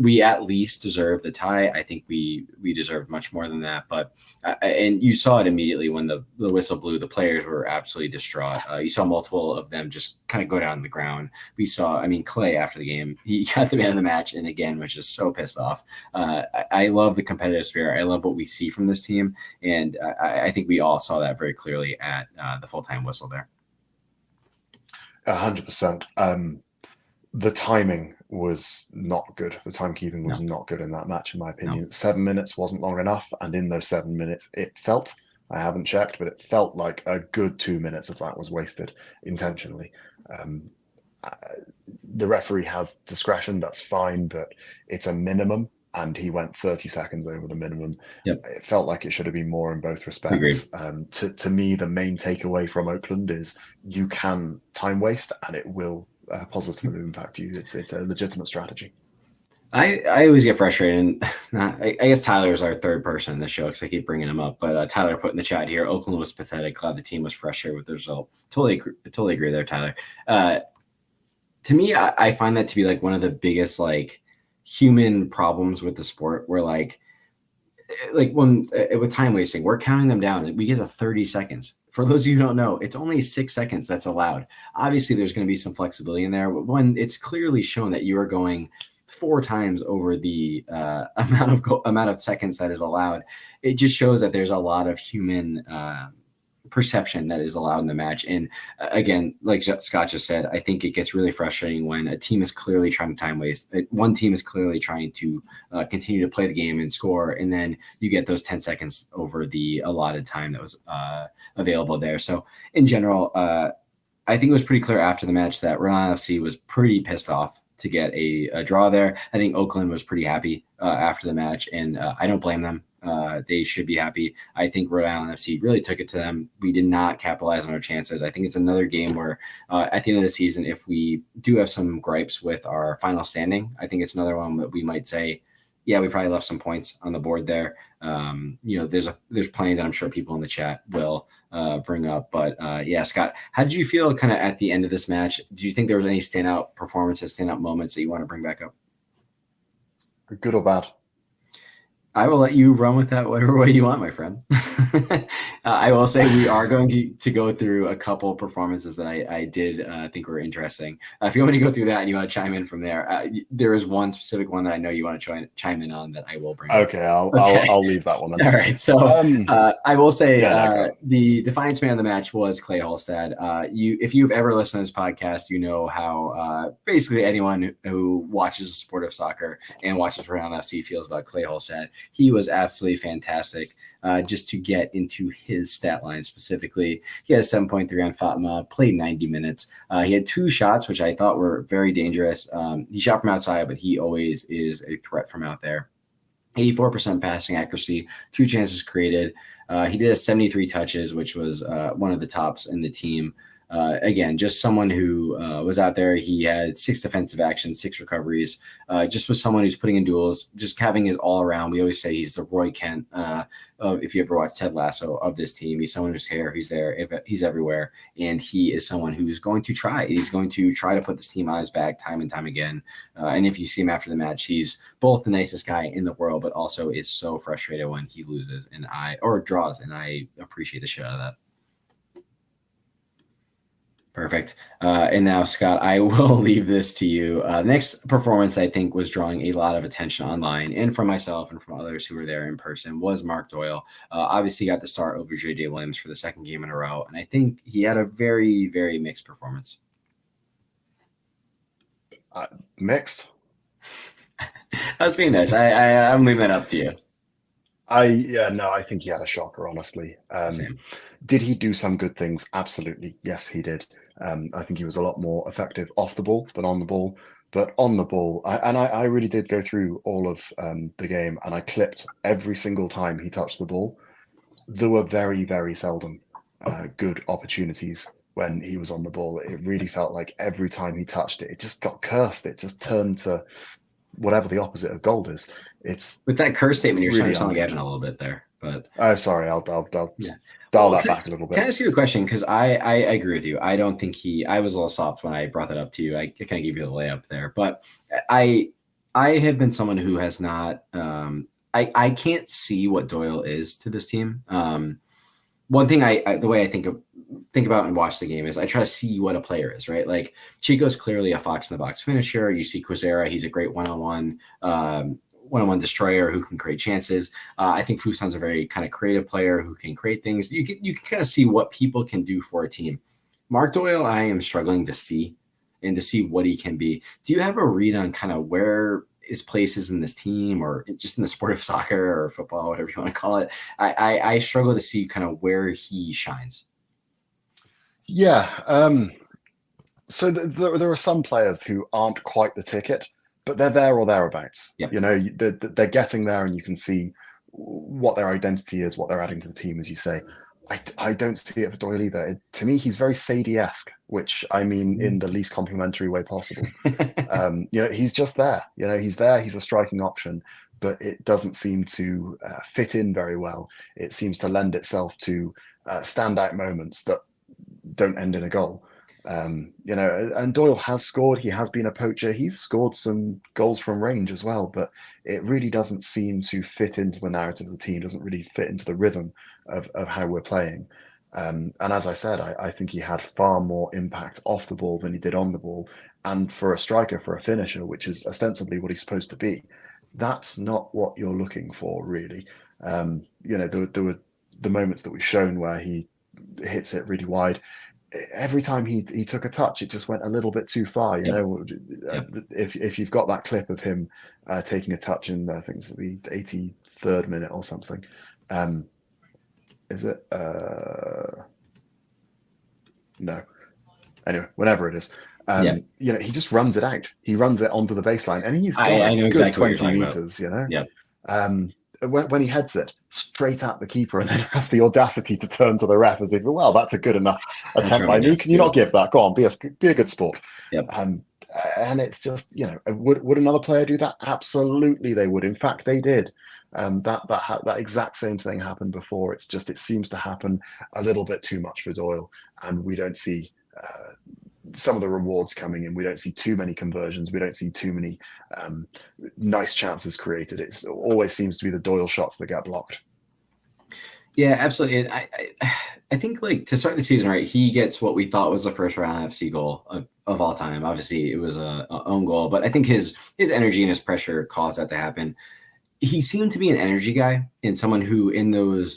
we at least deserved the tie. I think we deserved much more than that, but and you saw it immediately when the whistle blew. The players were absolutely distraught. You saw multiple of them just kind of go down to the ground. We saw, Clay after the game, he got the man of the match, and again was just so pissed off. I love the competitive spirit. I love what we see from this team, and I think we all saw that very clearly at the full-time whistle there. 100%. The timing was not good. The timekeeping was not good in that match, in my opinion. 7 minutes wasn't long enough, and in those 7 minutes, it felt, I haven't checked, but it felt like a good 2 minutes of that was wasted intentionally. The referee has discretion, that's fine, but it's a minimum, and he went 30 seconds over the minimum. Yep. It felt like it should have been more in both respects. To me, the main takeaway from Oakland is you can time waste, and it will positively impact you. It's a legitimate strategy. I always get frustrated, and I guess Tyler's our third person in the show because I keep bringing him up. But Tyler put in the chat here, Oakland was pathetic. Glad the team was frustrated with the result. Totally agree there, Tyler. To me, I find that to be like one of the biggest human problems with the sport, where like when with time wasting, we're counting them down. We get to 30 seconds. For those of you who don't know, it's only 6 seconds that's allowed. Obviously, there's going to be some flexibility in there, but when it's clearly shown that you are going 4 times over the amount of seconds that is allowed, it just shows that there's a lot of human perception that is allowed in the match. And again, like Scott just said, I think it gets really frustrating when a team is clearly trying to time waste. One team is clearly trying to continue to play the game and score, and then you get those 10 seconds over the allotted time that was available there. So in general, I think it was pretty clear after the match that Rhode Island FC was pretty pissed off to get a draw there. I think Oakland was pretty happy after the match, and I don't blame them. They should be happy. I think Rhode Island FC really took it to them. We did not capitalize on our chances. I think it's another game where at the end of the season, if we do have some gripes with our final standing, I think it's another one that we might say, yeah, we probably left some points on the board there. There's plenty that I'm sure people in the chat will bring up. But yeah, Scott, how did you feel kind of at the end of this match? Do you think there was any standout performances, standout moments that you want to bring back up? Good or bad? I will let you run with that whatever way you want, my friend. I will say we are going to go through a couple performances that I did think were interesting. If you want me to go through that and you want to chime in from there, there is one specific one that I know you want to chime in on that I will bring up. Okay, I'll leave that one then. All right, so I will say the Defiance Man of the match was Clay Holstad. If you've ever listened to this podcast, you know how basically anyone who watches the sport of soccer and watches Rhode Island FC feels about Clay Holstad. He was absolutely fantastic. Just to get into his stat line specifically, he has 7.3 on Fatima, played 90 minutes. He had 2 shots, which I thought were very dangerous. He shot from outside, but he always is a threat from out there. 84% passing accuracy, 2 chances created. He did have 73 touches, which was one of the tops in the team. Again, just someone who was out there. He had 6 defensive actions, 6 recoveries. Just was someone who's putting in duels, just having it all around. We always say he's the Roy Kent. If you ever watch Ted Lasso, of this team, he's someone who's here, he's there, he's everywhere, and he is someone who's going to try. He's going to try to put this team on his back time and time again. And if you see him after the match, he's both the nicest guy in the world, but also is so frustrated when he loses or draws, and I appreciate the shit out of that. Perfect. And now, Scott, I will leave this to you. Next performance, I think, was drawing a lot of attention online and from myself and from others who were there in person, was Mark Doyle. Obviously got the start over J.J. Williams for the 2nd game in a row, and I think he had a very, very mixed performance. Mixed? I was being nice. I'm leaving that up to you. I think he had a shocker, honestly. Did he do some good things? Absolutely. Yes, he did. I think he was a lot more effective off the ball than on the ball. But on the ball, I really did go through all of the game, and I clipped every single time he touched the ball. There were very, very seldom good opportunities when he was on the ball. It really felt like every time he touched it, it just got cursed. It just turned to whatever the opposite of gold is. It's with that curse statement, you're really starting to sound like Evan a little bit there. But sorry, I'll dial that back a little bit. Can I ask you a question? Because I agree with you. I don't think I was a little soft when I brought that up to you. I kind of gave you the layup there. But I have been someone who has not I can't see what Doyle is to this team. One thing the way I think about and watch the game is I try to see what a player is, right? Like Chico's clearly a fox in the box finisher. You see Quizera, he's a great one-on-one destroyer who can create chances. I think Fusan's a very kind of creative player who can create things. You can kind of see what people can do for a team. Mark Doyle, I am struggling to see what he can be. Do you have a read on kind of where his place is in this team, or just in the sport of soccer or football, whatever you want to call it? I struggle to see kind of where he shines. Yeah. So there are some players who aren't quite the ticket, but they're there or thereabouts. Yep. You know, they're getting there, and you can see what their identity is, what they're adding to the team, as you say. I don't see it for Doyle either. To me, he's very Sadie-esque, which I mean in the least complimentary way possible. He's just there. He's there. He's a striking option, but it doesn't seem to fit in very well. It seems to lend itself to standout moments that don't end in a goal. And Doyle has scored. He has been a poacher. He's scored some goals from range as well, but it really doesn't seem to fit into the narrative of the team. Doesn't really fit into the rhythm of how we're playing. And as I said, I think he had far more impact off the ball than he did on the ball. And for a striker, for a finisher, which is ostensibly what he's supposed to be, that's not what you're looking for, really. There were the moments that we've shown where he hits it really wide. Every time he took a touch, it just went a little bit too far. If you've got that clip of him taking a touch in, I think it's the 83rd minute or something. Is it? No. Anyway, whenever it is. He just runs it out. He runs it onto the baseline, and he's got I know exactly good 20 meters. Yep. When he heads it straight at the keeper and then has the audacity to turn to the ref as if, well, that's a good enough attempt by me. Can you not give that? Go on, be a good sport. Yep. And it's just, would another player do that? Absolutely, they would. In fact, they did. That exact same thing happened before. It seems to happen a little bit too much for Doyle, and we don't see some of the rewards coming in. We don't see too many conversions. We don't see too many nice chances created. It always seems to be the Doyle shots that get blocked. Yeah, absolutely. And I think, like, to start the season, right, he gets what we thought was the first round RIFC goal of all time. Obviously, it was a own goal, but I think his energy and his pressure caused that to happen. He seemed to be an energy guy and someone who in those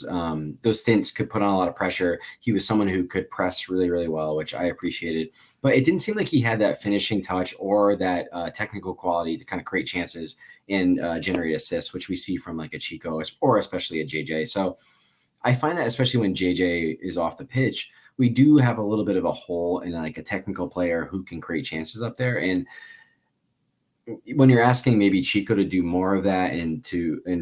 stints could put on a lot of pressure. He was someone who could press really, really well, which I appreciated. But it didn't seem like he had that finishing touch or that technical quality to kind of create chances and generate assists, which we see from like a Chico or especially a JJ. So I find that especially when JJ is off the pitch, we do have a little bit of a hole in like a technical player who can create chances up there. And when you're asking maybe Chico to do more of that and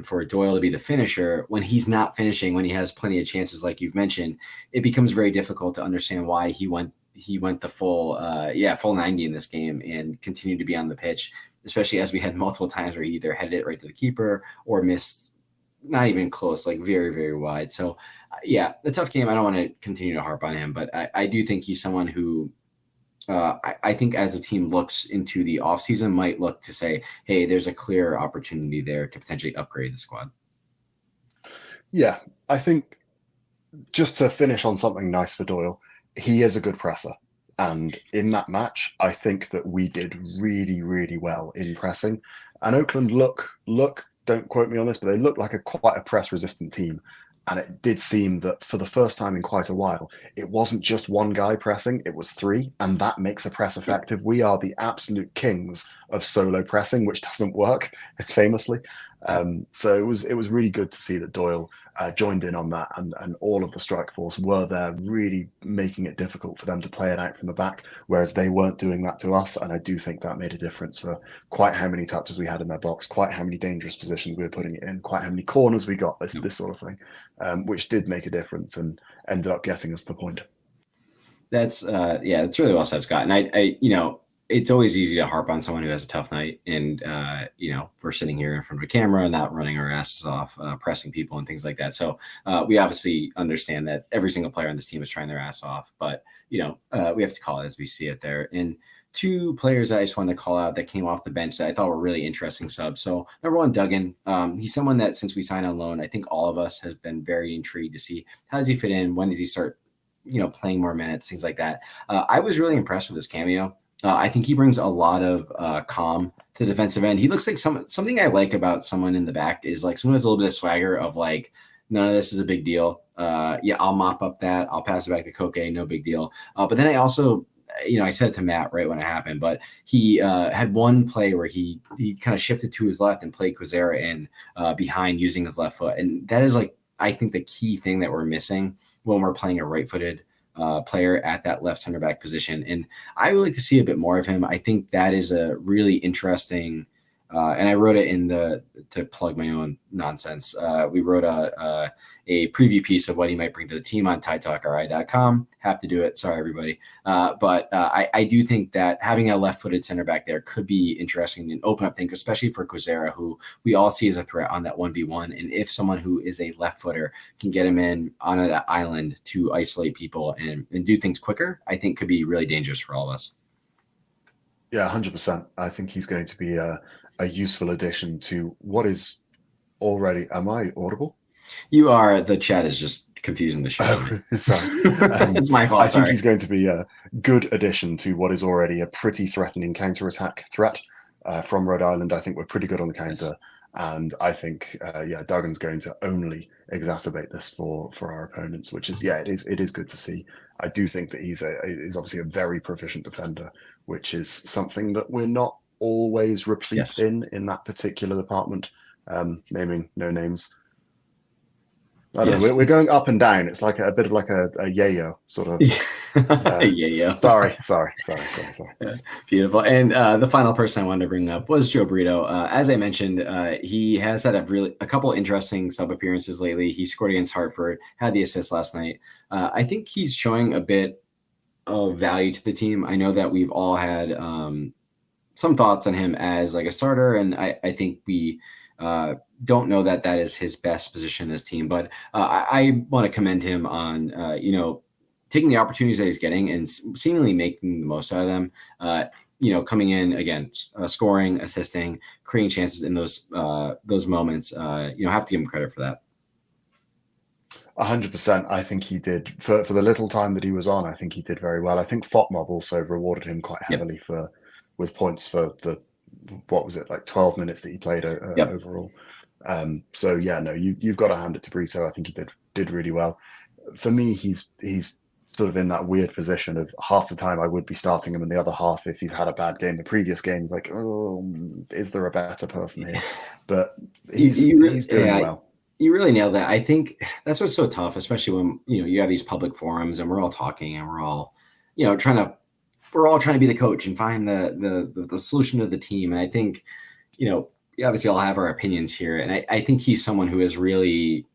for Doyle to be the finisher, when he's not finishing, when he has plenty of chances, like you've mentioned, it becomes very difficult to understand why he went he went the full 90 in this game and continued to be on the pitch, especially as we had multiple times where he either headed it right to the keeper or missed not even close, like very, very wide. So the tough game. I don't want to continue to harp on him, but I do think he's someone who I think as the team looks into the offseason might look to say, hey, there's a clear opportunity there to potentially upgrade the squad. Yeah, I think just to finish on something nice for Doyle, he is a good presser. And in that match, I think that we did really, really well in pressing. And Oakland look, don't quote me on this, but they look like quite a press-resistant team. And it did seem that for the first time in quite a while, it wasn't just one guy pressing, it was three, and that makes a press effective. We are the absolute kings of solo pressing, which doesn't work, famously. So it was really good to see that Doyle joined in on that, and all of the strike force were there, really making it difficult for them to play it out from the back, whereas they weren't doing that to us. And I do think that made a difference for quite how many touches we had in their box, quite how many dangerous positions we were putting it in, quite how many corners we got, this sort of thing, which did make a difference and ended up getting us the point. That's it's really well said, Scott. And I it's always easy to harp on someone who has a tough night. And, we're sitting here in front of a camera, not running our asses off, pressing people and things like that. So we obviously understand that every single player on this team is trying their ass off. But, we have to call it as we see it there. And two players that I just wanted to call out that came off the bench that I thought were really interesting subs. So number one, Duggan. He's someone that since we signed on loan, I think all of us has been very intrigued to see how does he fit in? When does he start, playing more minutes, things like that. I was really impressed with his cameo. I think he brings a lot of calm to the defensive end. He looks like something I like about someone in the back is like someone who has a little bit of swagger of like, none of this is a big deal. I'll mop up that. I'll pass it back to Koke. No big deal. But then I also, I said it to Matt right when it happened, but he had one play where he kind of shifted to his left and played Quizera in behind using his left foot. And that is like, I think the key thing that we're missing when we're playing a right-footed player at that left center back position. And I would like to see a bit more of him. I think that is a really interesting, and I wrote it to plug my own nonsense. We wrote a preview piece of what he might bring to the team on TideTalkRI.com. Have to do it. Sorry, everybody. But I do think that having a left-footed center back there could be interesting and open up things, especially for Quizera, who we all see as a threat on that 1v1. And if someone who is a left-footer can get him in on that island to isolate people and do things quicker, I think could be really dangerous for all of us. Yeah, 100%. I think he's going to be a useful addition to what is already. Am I audible? You are. The chat is just confusing the show. Oh, sorry. It's my fault. I think he's going to be a good addition to what is already a pretty threatening counter-attack threat from Rhode Island. I think we're pretty good on the counter. Yes. And I think, Duggan's going to only exacerbate this for our opponents, which is, it is good to see. I do think that he's obviously a very proficient defender, which is something that we're not always replete in that particular department. Naming no names. I don't know. We're going up and down. It's like a bit of like a yayo sort of. Yayo. Sorry. Beautiful. And the final person I wanted to bring up was Joe Brito. As I mentioned, he has had a couple interesting sub appearances lately. He scored against Hartford, had the assist last night. I think he's showing a bit of value to the team. I know that we've all had some thoughts on him as like a starter, and I think we don't know that is his best position in this team. But I want to commend him on taking the opportunities that he's getting and seemingly making the most out of them. Coming in again, scoring, assisting, creating chances in those moments. Have to give him credit for that. 100%. I think he did for the little time that he was on. I think he did very well. I think FOTMob also rewarded him quite heavily with points for the, what was it, like 12 minutes that he played overall. You've got to hand it to Brito. I think he did really well. For me, he's sort of in that weird position of half the time I would be starting him, and the other half, if he's had a bad game the previous game, like, oh, is there a better person here? But he's doing well. You really nailed that. I think that's what's so tough, especially when you have these public forums and we're all talking and we're all trying to be the coach and find the solution to the team. And I think we obviously all have our opinions here, and I think he's someone who is really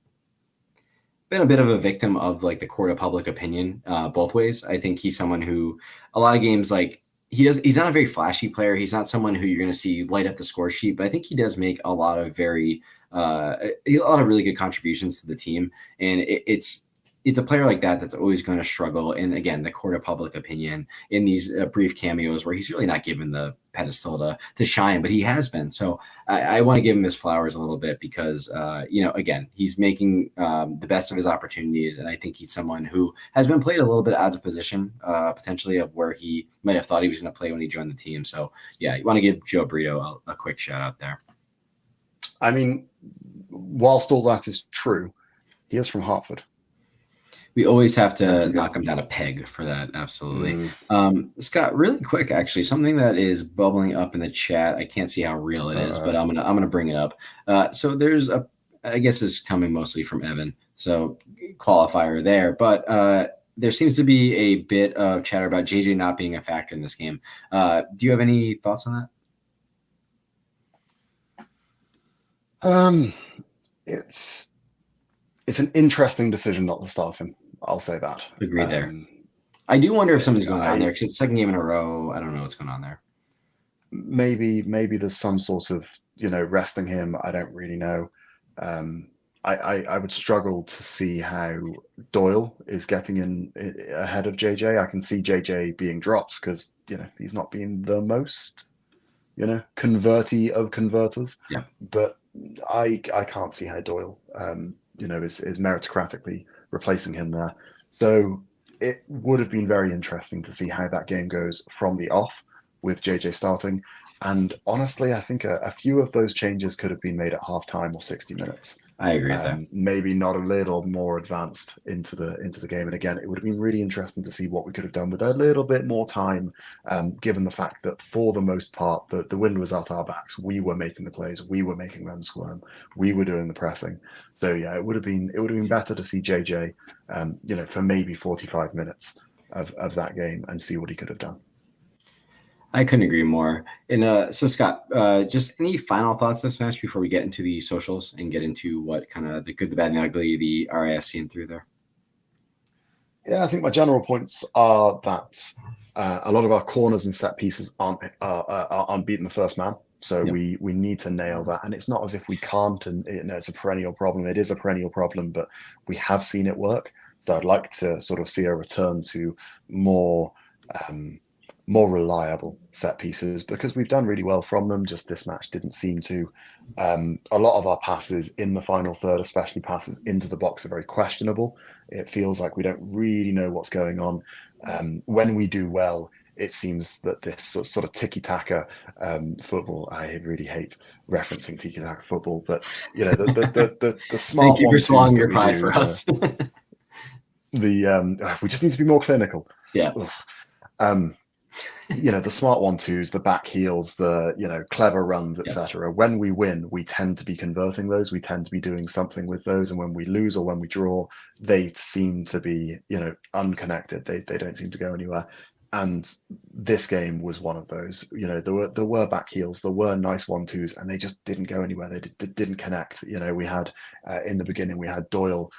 been a bit of a victim of like the court of public opinion both ways. I think he's someone who a lot of games like he's not a very flashy player. He's not someone who you're going to see light up the score sheet, but I think he does make a lot of a lot of really good contributions to the team. And it's a player like that that's always going to struggle. And again, the court of public opinion in these brief cameos where he's really not given the pedestal to shine, but he has been. So I want to give him his flowers a little bit because, again, he's making the best of his opportunities. And I think he's someone who has been played a little bit out of position, potentially of where he might have thought he was going to play when he joined the team. So, yeah, you want to give Joe Brito a quick shout out there. I mean, whilst all that is true, he is from Hartford. We always have to knock him down a peg for that. Absolutely. Scott, really quick, actually, something that is bubbling up in the chat. I can't see how real it is, but I'm gonna bring it up. So there's I guess it's coming mostly from Evan. So qualifier there, but there seems to be a bit of chatter about JJ not being a factor in this game. Do you have any thoughts on that? It's an interesting decision not to start him. I'll say that. Agreed there. I do wonder if something's going on there because it's the second game in a row. I don't know what's going on there. Maybe there's some sort of, resting him. I don't really know. I would struggle to see how Doyle is getting in ahead of JJ. I can see JJ being dropped because, he's not being the most, converty of converters. Yeah. But I can't see how Doyle, is meritocratically replacing him there. So it would have been very interesting to see how that game goes from the off with JJ starting. And honestly, I think a few of those changes could have been made at halftime or 60 minutes. I agree with that. Maybe not a little more advanced into the game. And again, it would have been really interesting to see what we could have done with a little bit more time, given the fact that for the most part, the wind was at our backs. We were making the plays. We were making them squirm. We were doing the pressing. So yeah, it would have been better to see JJ, for maybe 45 minutes of that game and see what he could have done. I couldn't agree more. And so, Scott, just any final thoughts this match before we get into the socials and get into what kind of the good, the bad, and the ugly the RIFC through there? Yeah, I think my general points are that a lot of our corners and set pieces aren't beating the first man. So we need to nail that. And it's not as if we can't, and it's a perennial problem. It is a perennial problem, but we have seen it work. So I'd like to sort of see a return to more reliable set pieces because we've done really well from them. Just this match didn't seem to. A lot of our passes in the final third, especially passes into the box, are very questionable. It feels like we don't really know what's going on. When we do well, it seems that this sort of tiki-taka football, I really hate referencing tiki-taka football, but the smart. Thank you for swallowing your pride for us. We just need to be more clinical. Yeah. The smart 1-2s, the back heels, the clever runs, etc. When we win, we tend to be converting those. We tend to be doing something with those, and when we lose or when we draw, they seem to be unconnected. They don't seem to go anywhere. And this game was one of those. There were back heels, there were nice 1-2s, and they just didn't go anywhere. They didn't connect. We had in the beginning we had Doyle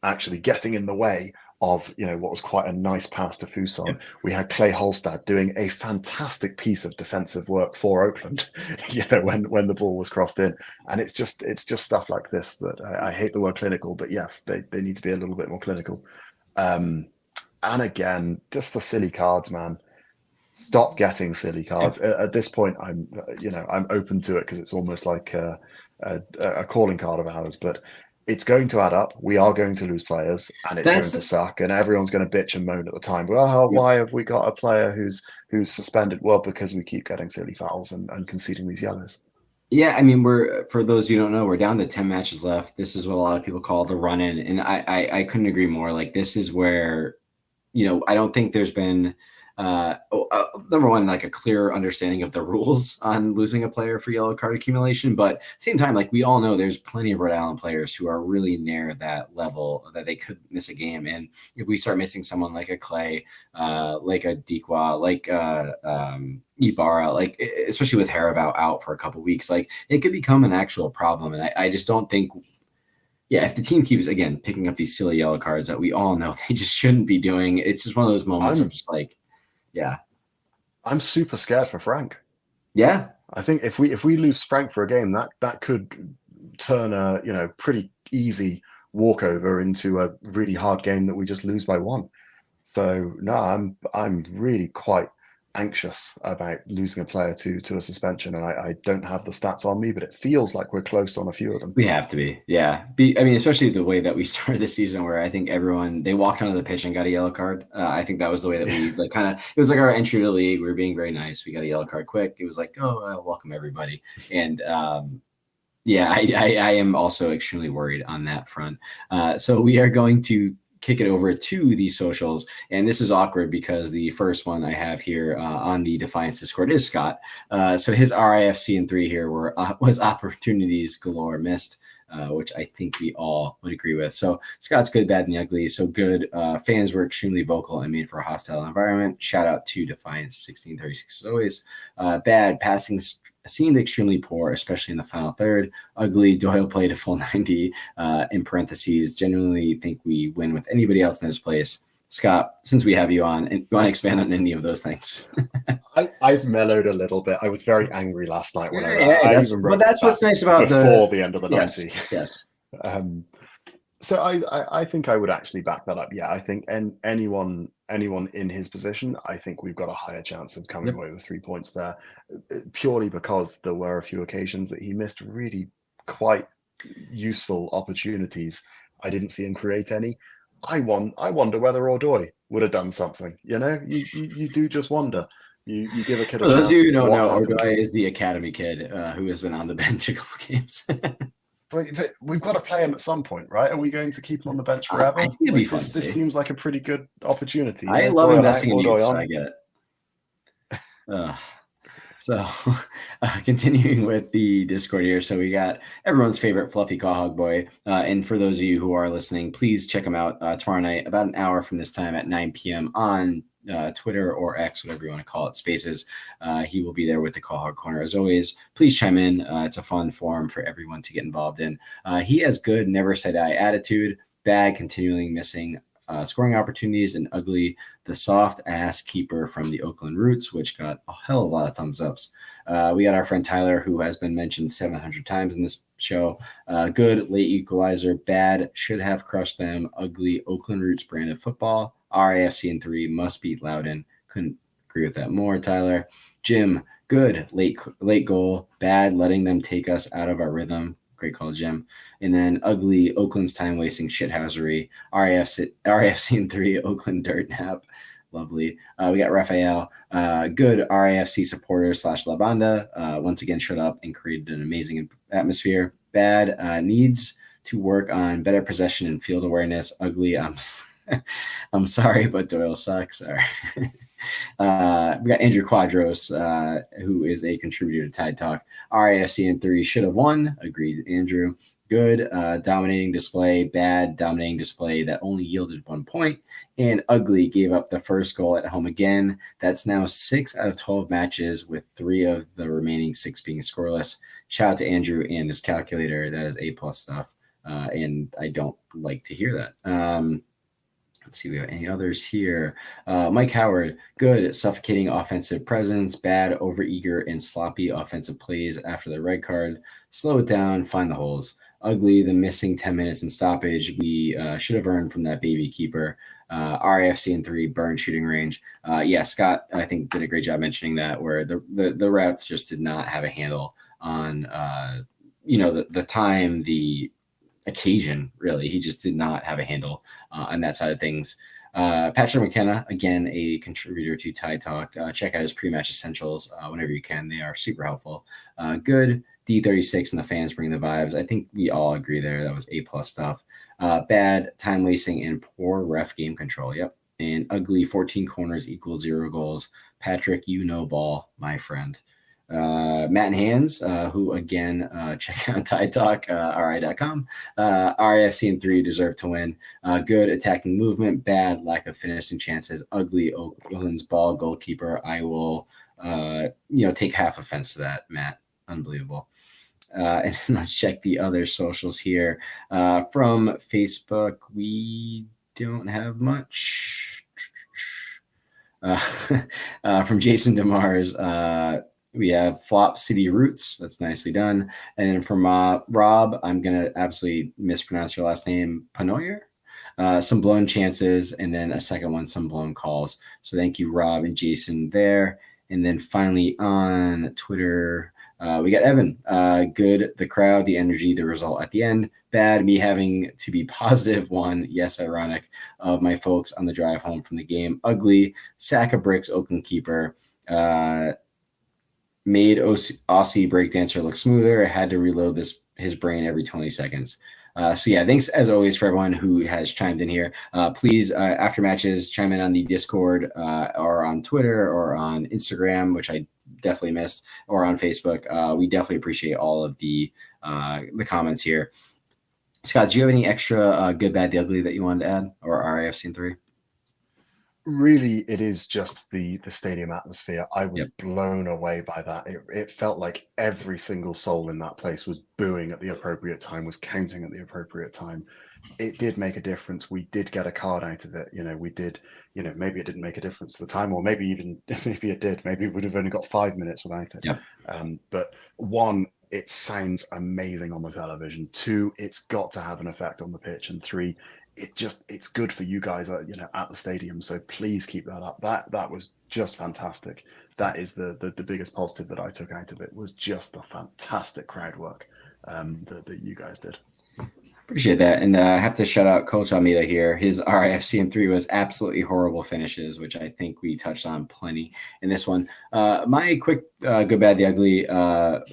actually getting in the way of what was quite a nice pass to Fuson. Yep. We had Clay Holstad doing a fantastic piece of defensive work for Oakland, when the ball was crossed in. And it's just stuff like this that I hate the word clinical, but yes, they need to be a little bit more clinical. And again, just the silly cards, man. Stop getting silly cards. At this point, I'm open to it because it's almost like a calling card of ours, but it's going to add up. We are going to lose players, and it's going to suck, and everyone's going to bitch and moan at the time. Well, why have we got a player who's suspended? Well, because we keep getting silly fouls and conceding these yellows. Yeah, I mean, for those who don't know, we're down to 10 matches left. This is what a lot of people call the run-in, and I couldn't agree more. Like, this is where, I don't think there's been number one, like a clear understanding of the rules on losing a player for yellow card accumulation. But at the same time, like we all know, there's plenty of Rhode Island players who are really near that level that they could miss a game. And if we start missing someone like a Clay, like a Dikwa, like Ibarra, like especially with Harabout out for a couple of weeks, like it could become an actual problem. And I just don't think yeah, if the team keeps again picking up these silly yellow cards that we all know they just shouldn't be doing, it's just one of those moments of just like, yeah, I'm super scared for Frank. yeah. I think if we lose Frank for a game, that could turn a pretty easy walkover into a really hard game that we just lose by 1. So no, I'm really quite anxious about losing a player to a suspension, and I don't have the stats on me, but it feels like we're close on a few of them. We have to be, yeah. I mean, especially the way that we started the season, where I think they walked onto the pitch and got a yellow card. I think that was the way that we like kind of. It was like our entry to the league. We were being very nice. We got a yellow card quick. It was like, oh, welcome everybody, and yeah, I am also extremely worried on that front. So we are going to kick it over to the socials, and this is awkward because the first one I have here on the Defiance Discord is Scott. So his RIFC in 3 here was opportunities galore missed, which I think we all would agree with. So Scott's good, bad, and the ugly. So good. Fans were extremely vocal and made for a hostile environment. Shout out to Defiance 1636 as always. Bad, passing seemed extremely poor, especially in the final third. Ugly, Doyle played a full 90 in parentheses. Genuinely think we win with anybody else in this place. Scott, since we have you on, and you want to expand on any of those things? I've mellowed a little bit. I was very angry last night when that's what's nice about before the end of the 90. Yes. So I think I would actually back that up. Yeah, I think anyone in his position, I think we've got a higher chance of coming away with 3 points there, purely because there were a few occasions that he missed really quite useful opportunities. I didn't see him create any. I wonder whether Odoi would have done something. You do just wonder. You give a kid a chance. Those of you who don't know, Odoi is the academy kid who has been on the bench a couple games. But we've got to play him at some point, right? Are we going to keep him on the bench forever? I think it'd be fun. This seems like a pretty good opportunity. I love investing in youth, so I get it. So continuing with the Discord here. So we got everyone's favorite fluffy call hog boy. And for those of you who are listening, please check him out tomorrow night, about an hour from this time at 9 p.m. on Twitter or X, whatever you want to call it, Spaces. He will be there with the Call Hog Corner. As always, please chime in. It's a fun forum for everyone to get involved in. He has good, never say die attitude, bad, continually missing scoring opportunities, and ugly, the soft ass keeper from the Oakland Roots, which got a hell of a lot of thumbs ups. We got our friend Tyler, who has been mentioned 700 times in this show. Good, late equalizer, bad, should have crushed them, ugly, Oakland Roots brand of football. RAFC in 3 must beat Loudon. Couldn't agree with that more, Tyler. Jim, good, late goal, bad, letting them take us out of our rhythm. Great call, Jim. And then ugly, Oakland's time-wasting shithousery. RAFC in 3, Oakland dirt nap. Lovely. We got Raphael. Good RAFC supporter / La Banda. Once again showed up and created an amazing atmosphere. Bad, needs to work on better possession and field awareness. Ugly, I'm sorry, but Doyle sucks. Sorry. We got Andrew Quadros, who is a contributor to Tide Talk. RAFC in 3 should have won. Agreed, Andrew. Good, dominating display. Bad, dominating display that only yielded 1 point. And ugly, gave up the first goal at home again. That's now 6 out of 12 matches, with 3 of the remaining 6 being scoreless. Shout out to Andrew and his calculator. That is A+ stuff. And I don't like to hear that. Let's see, we have any others here. Mike Howard, good, suffocating offensive presence, bad, overeager, and sloppy offensive plays after the red card. Slow it down, find the holes. Ugly, the missing 10 minutes in stoppage we should have earned from that baby keeper. RAFC in 3, burn shooting range. Yeah, Scott, I think, did a great job mentioning that, where the ref just did not have a handle on, the time, the occasion, really. He just did not have a handle on that side of things. Patrick McKenna, again, a contributor to Tide Talk. Check out his pre-match essentials whenever you can. They are super helpful. Good, D36 and the fans bring the vibes. I think we all agree there. That was A+ stuff. Bad, time wasting and poor ref game control. Yep. And ugly, 14 corners equals 0 goals. Patrick, you know ball, my friend. Matt and Hands, who again, check out Tide Talk, ri.com. RAFC in 3 deserve to win. Good attacking movement, bad lack of finishing chances. Ugly, Oakland's ball goalkeeper. I will, take half offense to that, Matt. Unbelievable. And let's check the other socials here. From Facebook, we don't have much. From Jason DeMars, we have Flop City Roots. That's nicely done. And then from Rob, I'm going to absolutely mispronounce your last name, Panoyer. Some blown chances, and then a second one, some blown calls. So thank you, Rob and Jason there. And then finally on Twitter, we got Evan. Good, the crowd, the energy, the result at the end. Bad, me having to be +1, yes, ironic, of my folks on the drive home from the game. Ugly, sack of bricks, Oakland keeper. Made Aussie breakdancer look smoother. I had to reload his brain every 20 seconds. So yeah, thanks as always for everyone who has chimed in here. Please, after matches, chime in on the Discord or on Twitter or on Instagram, which I definitely missed, or on Facebook. We definitely appreciate all of the comments here. Scott, do you have any extra good, bad, the ugly that you wanted to add, or RIFC in 3? Really, it is just the stadium atmosphere. I was blown away by that. It felt like every single soul in that place was booing at the appropriate time, was counting at the appropriate time. It did make a difference. We did get a card out of it. We did, maybe it didn't make a difference at the time, or maybe it did. Maybe we would have only got 5 minutes without it. Yep. But 1, it sounds amazing on the television. 2, it's got to have an effect on the pitch. And 3, it's good for you guys at the stadium. So please keep that up. That was just fantastic. That is the biggest positive that I took out of it, was just the fantastic crowd work that you guys did. Appreciate that. And I have to shout out Coach Almeida here. His RIFC in 3 was absolutely horrible finishes, which I think we touched on plenty in this one. My quick good, bad, the ugly.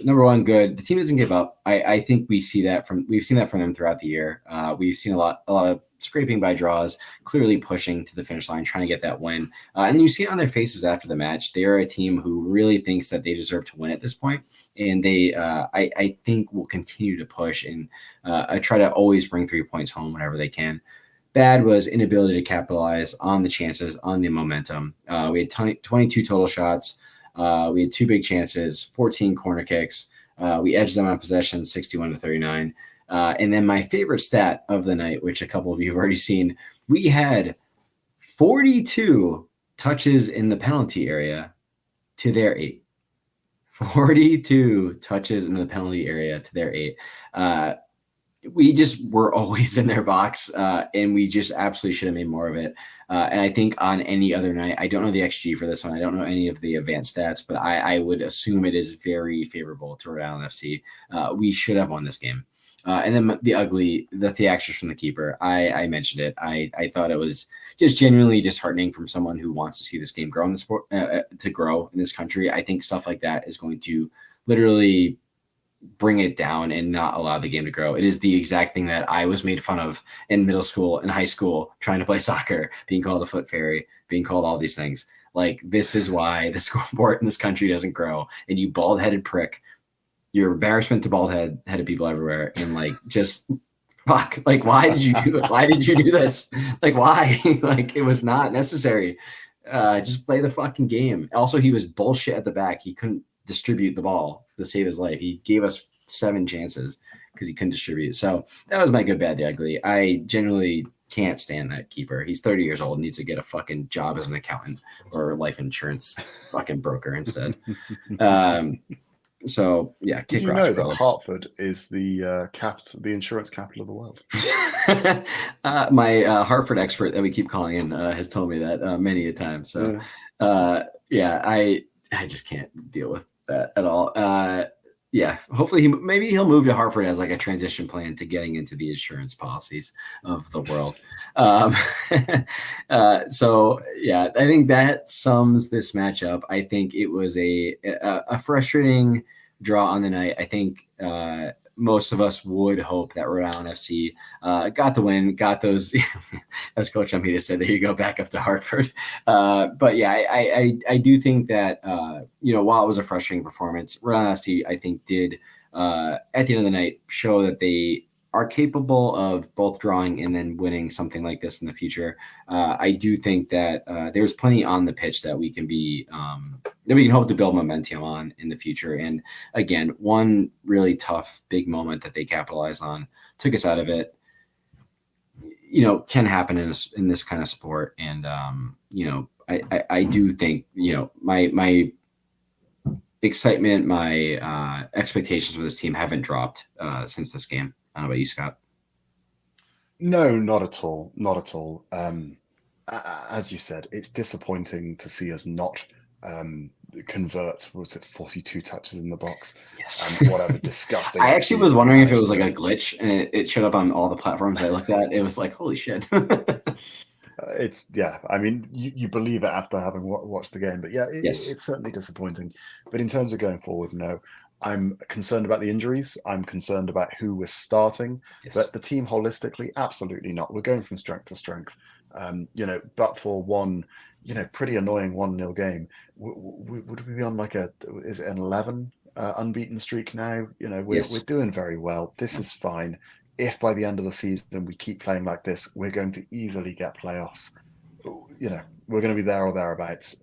Number 1, good. The team doesn't give up. I think we've seen that from them throughout the year. We've seen a lot of scraping by draws, clearly pushing to the finish line, trying to get that win. And then you see it on their faces after the match. They are a team who really thinks that they deserve to win at this point. And they, I think, will continue to push and try to always bring 3 points home whenever they can. Bad was inability to capitalize on the chances, on the momentum. We had 22 total shots. We had 2 big chances, 14 corner kicks. We edged them on possession, 61-39. And then my favorite stat of the night, which a couple of you have already seen, we had 42 touches in the penalty area to their 8. 42 touches in the penalty area to their 8. We just were always in their box, and we just absolutely should have made more of it. And I think on any other night, I don't know the XG for this one. I don't know any of the advanced stats, but I would assume it is very favorable to Rhode Island FC. We should have won this game. And then the ugly, the theatrics from the keeper. I mentioned it. I thought it was just genuinely disheartening from someone who wants to see this game grow in the sport, to grow in this country. I think stuff like that is going to literally bring it down and not allow the game to grow. It is the exact thing that I was made fun of in middle school and high school, trying to play soccer, being called a foot fairy, being called all these things. Like, this is why the sport in this country doesn't grow. And you bald-headed prick, you're embarrassment to bald-headed people everywhere. And like, just fuck, like, why did you do it? Why did you do this? Like, why? Like, it was not necessary. Just play the fucking game. Also, he was bullshit at the back. He couldn't distribute the ball to save his life. He gave us 7 chances because he couldn't distribute. So that was my good, bad, the ugly. I genuinely can't stand that keeper. He's 30 years old, needs to get a fucking job as an accountant or life insurance fucking broker instead. So yeah, did you know that Hartford is the insurance capital of the world? My Hartford expert that we keep calling in has told me that many a time. So yeah, I just can't deal with that at all. Yeah, hopefully maybe he'll move to Hartford as like a transition plan to getting into the insurance policies of the world. So yeah, I think that sums this matchup. I think it was a frustrating draw on the night. I think most of us would hope that Rhode Island FC got the win, got those, as Coach Almeida said, there you go, back up to Hartford. But yeah, I do think that, while it was a frustrating performance, Rhode Island FC, I think, did, at the end of the night, show that they are capable of both drawing and then winning something like this in the future. I do think that there's plenty on the pitch that we can be that we can hope to build momentum on in the future. And again, one really tough big moment that they capitalized on took us out of it. Can happen in this kind of sport, and I do think my excitement, my expectations for this team haven't dropped since this game. I don't know about you, Scott. No, not at all. Not at all. As you said, it's disappointing to see us not convert. Was it 42 touches in the box? Yes. Whatever, disgusting. I actually was wondering if it was like a glitch, and it showed up on all the platforms I looked at. It was like, holy shit. I mean, you believe it after having watched the game, but yeah, it's certainly disappointing. But in terms of going forward, no, I'm concerned about the injuries. I'm concerned about who we're starting, but the team holistically, absolutely not. We're going from strength to strength. But for one, pretty annoying 1-0 game, would we be on is it an 11 unbeaten streak now? We're doing very well. This is fine. If by the end of the season we keep playing like this, we're going to easily get playoffs. We're going to be there or thereabouts.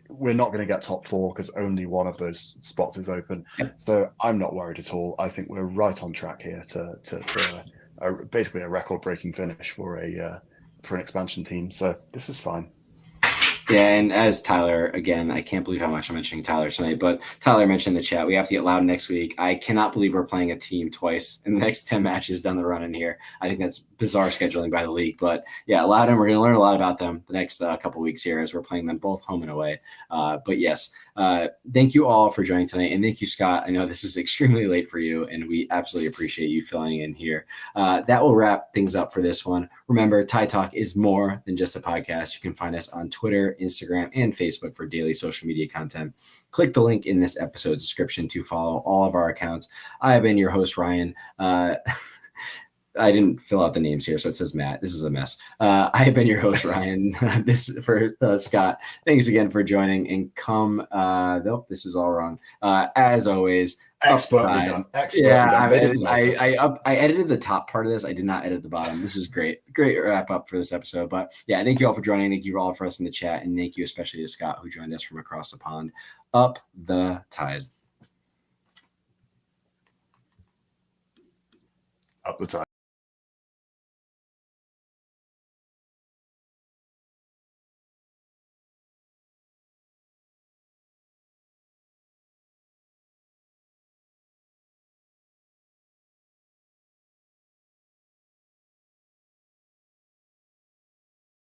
We're not going to get top 4 because only one of those spots is open. So I'm not worried at all. I think we're right on track here for basically a record-breaking finish for an expansion team. So this is fine. Yeah, and as Tyler, again, I can't believe how much I'm mentioning Tyler tonight, but Tyler mentioned in the chat, we have to get loud next week. I cannot believe we're playing a team twice in the next 10 matches down the run in here. I think that's bizarre scheduling by the league. But yeah, Loudon, we're going to learn a lot about them the next couple weeks here as we're playing them both home and away. But yes, thank you all for joining tonight. And thank you, Scott. I know this is extremely late for you, and we absolutely appreciate you filling in here. That will wrap things up for this one. Remember, Tie Talk is more than just a podcast. You can find us on Twitter, Instagram, and Facebook for daily social media content. Click the link in this episode's description to follow all of our accounts. I have been your host, Ryan. I didn't fill out the names here, so it says Matt. This is a mess. I have been your host, Ryan. This for Scott. Thanks again for joining. And come, nope, this is all wrong. As always, expertly done. I edited the top part of this. I did not edit the bottom. This is great wrap up for this episode. But yeah, thank you all for joining. Thank you all for us in the chat, and thank you especially to Scott who joined us from across the pond. Up the Tide. Up the Tide.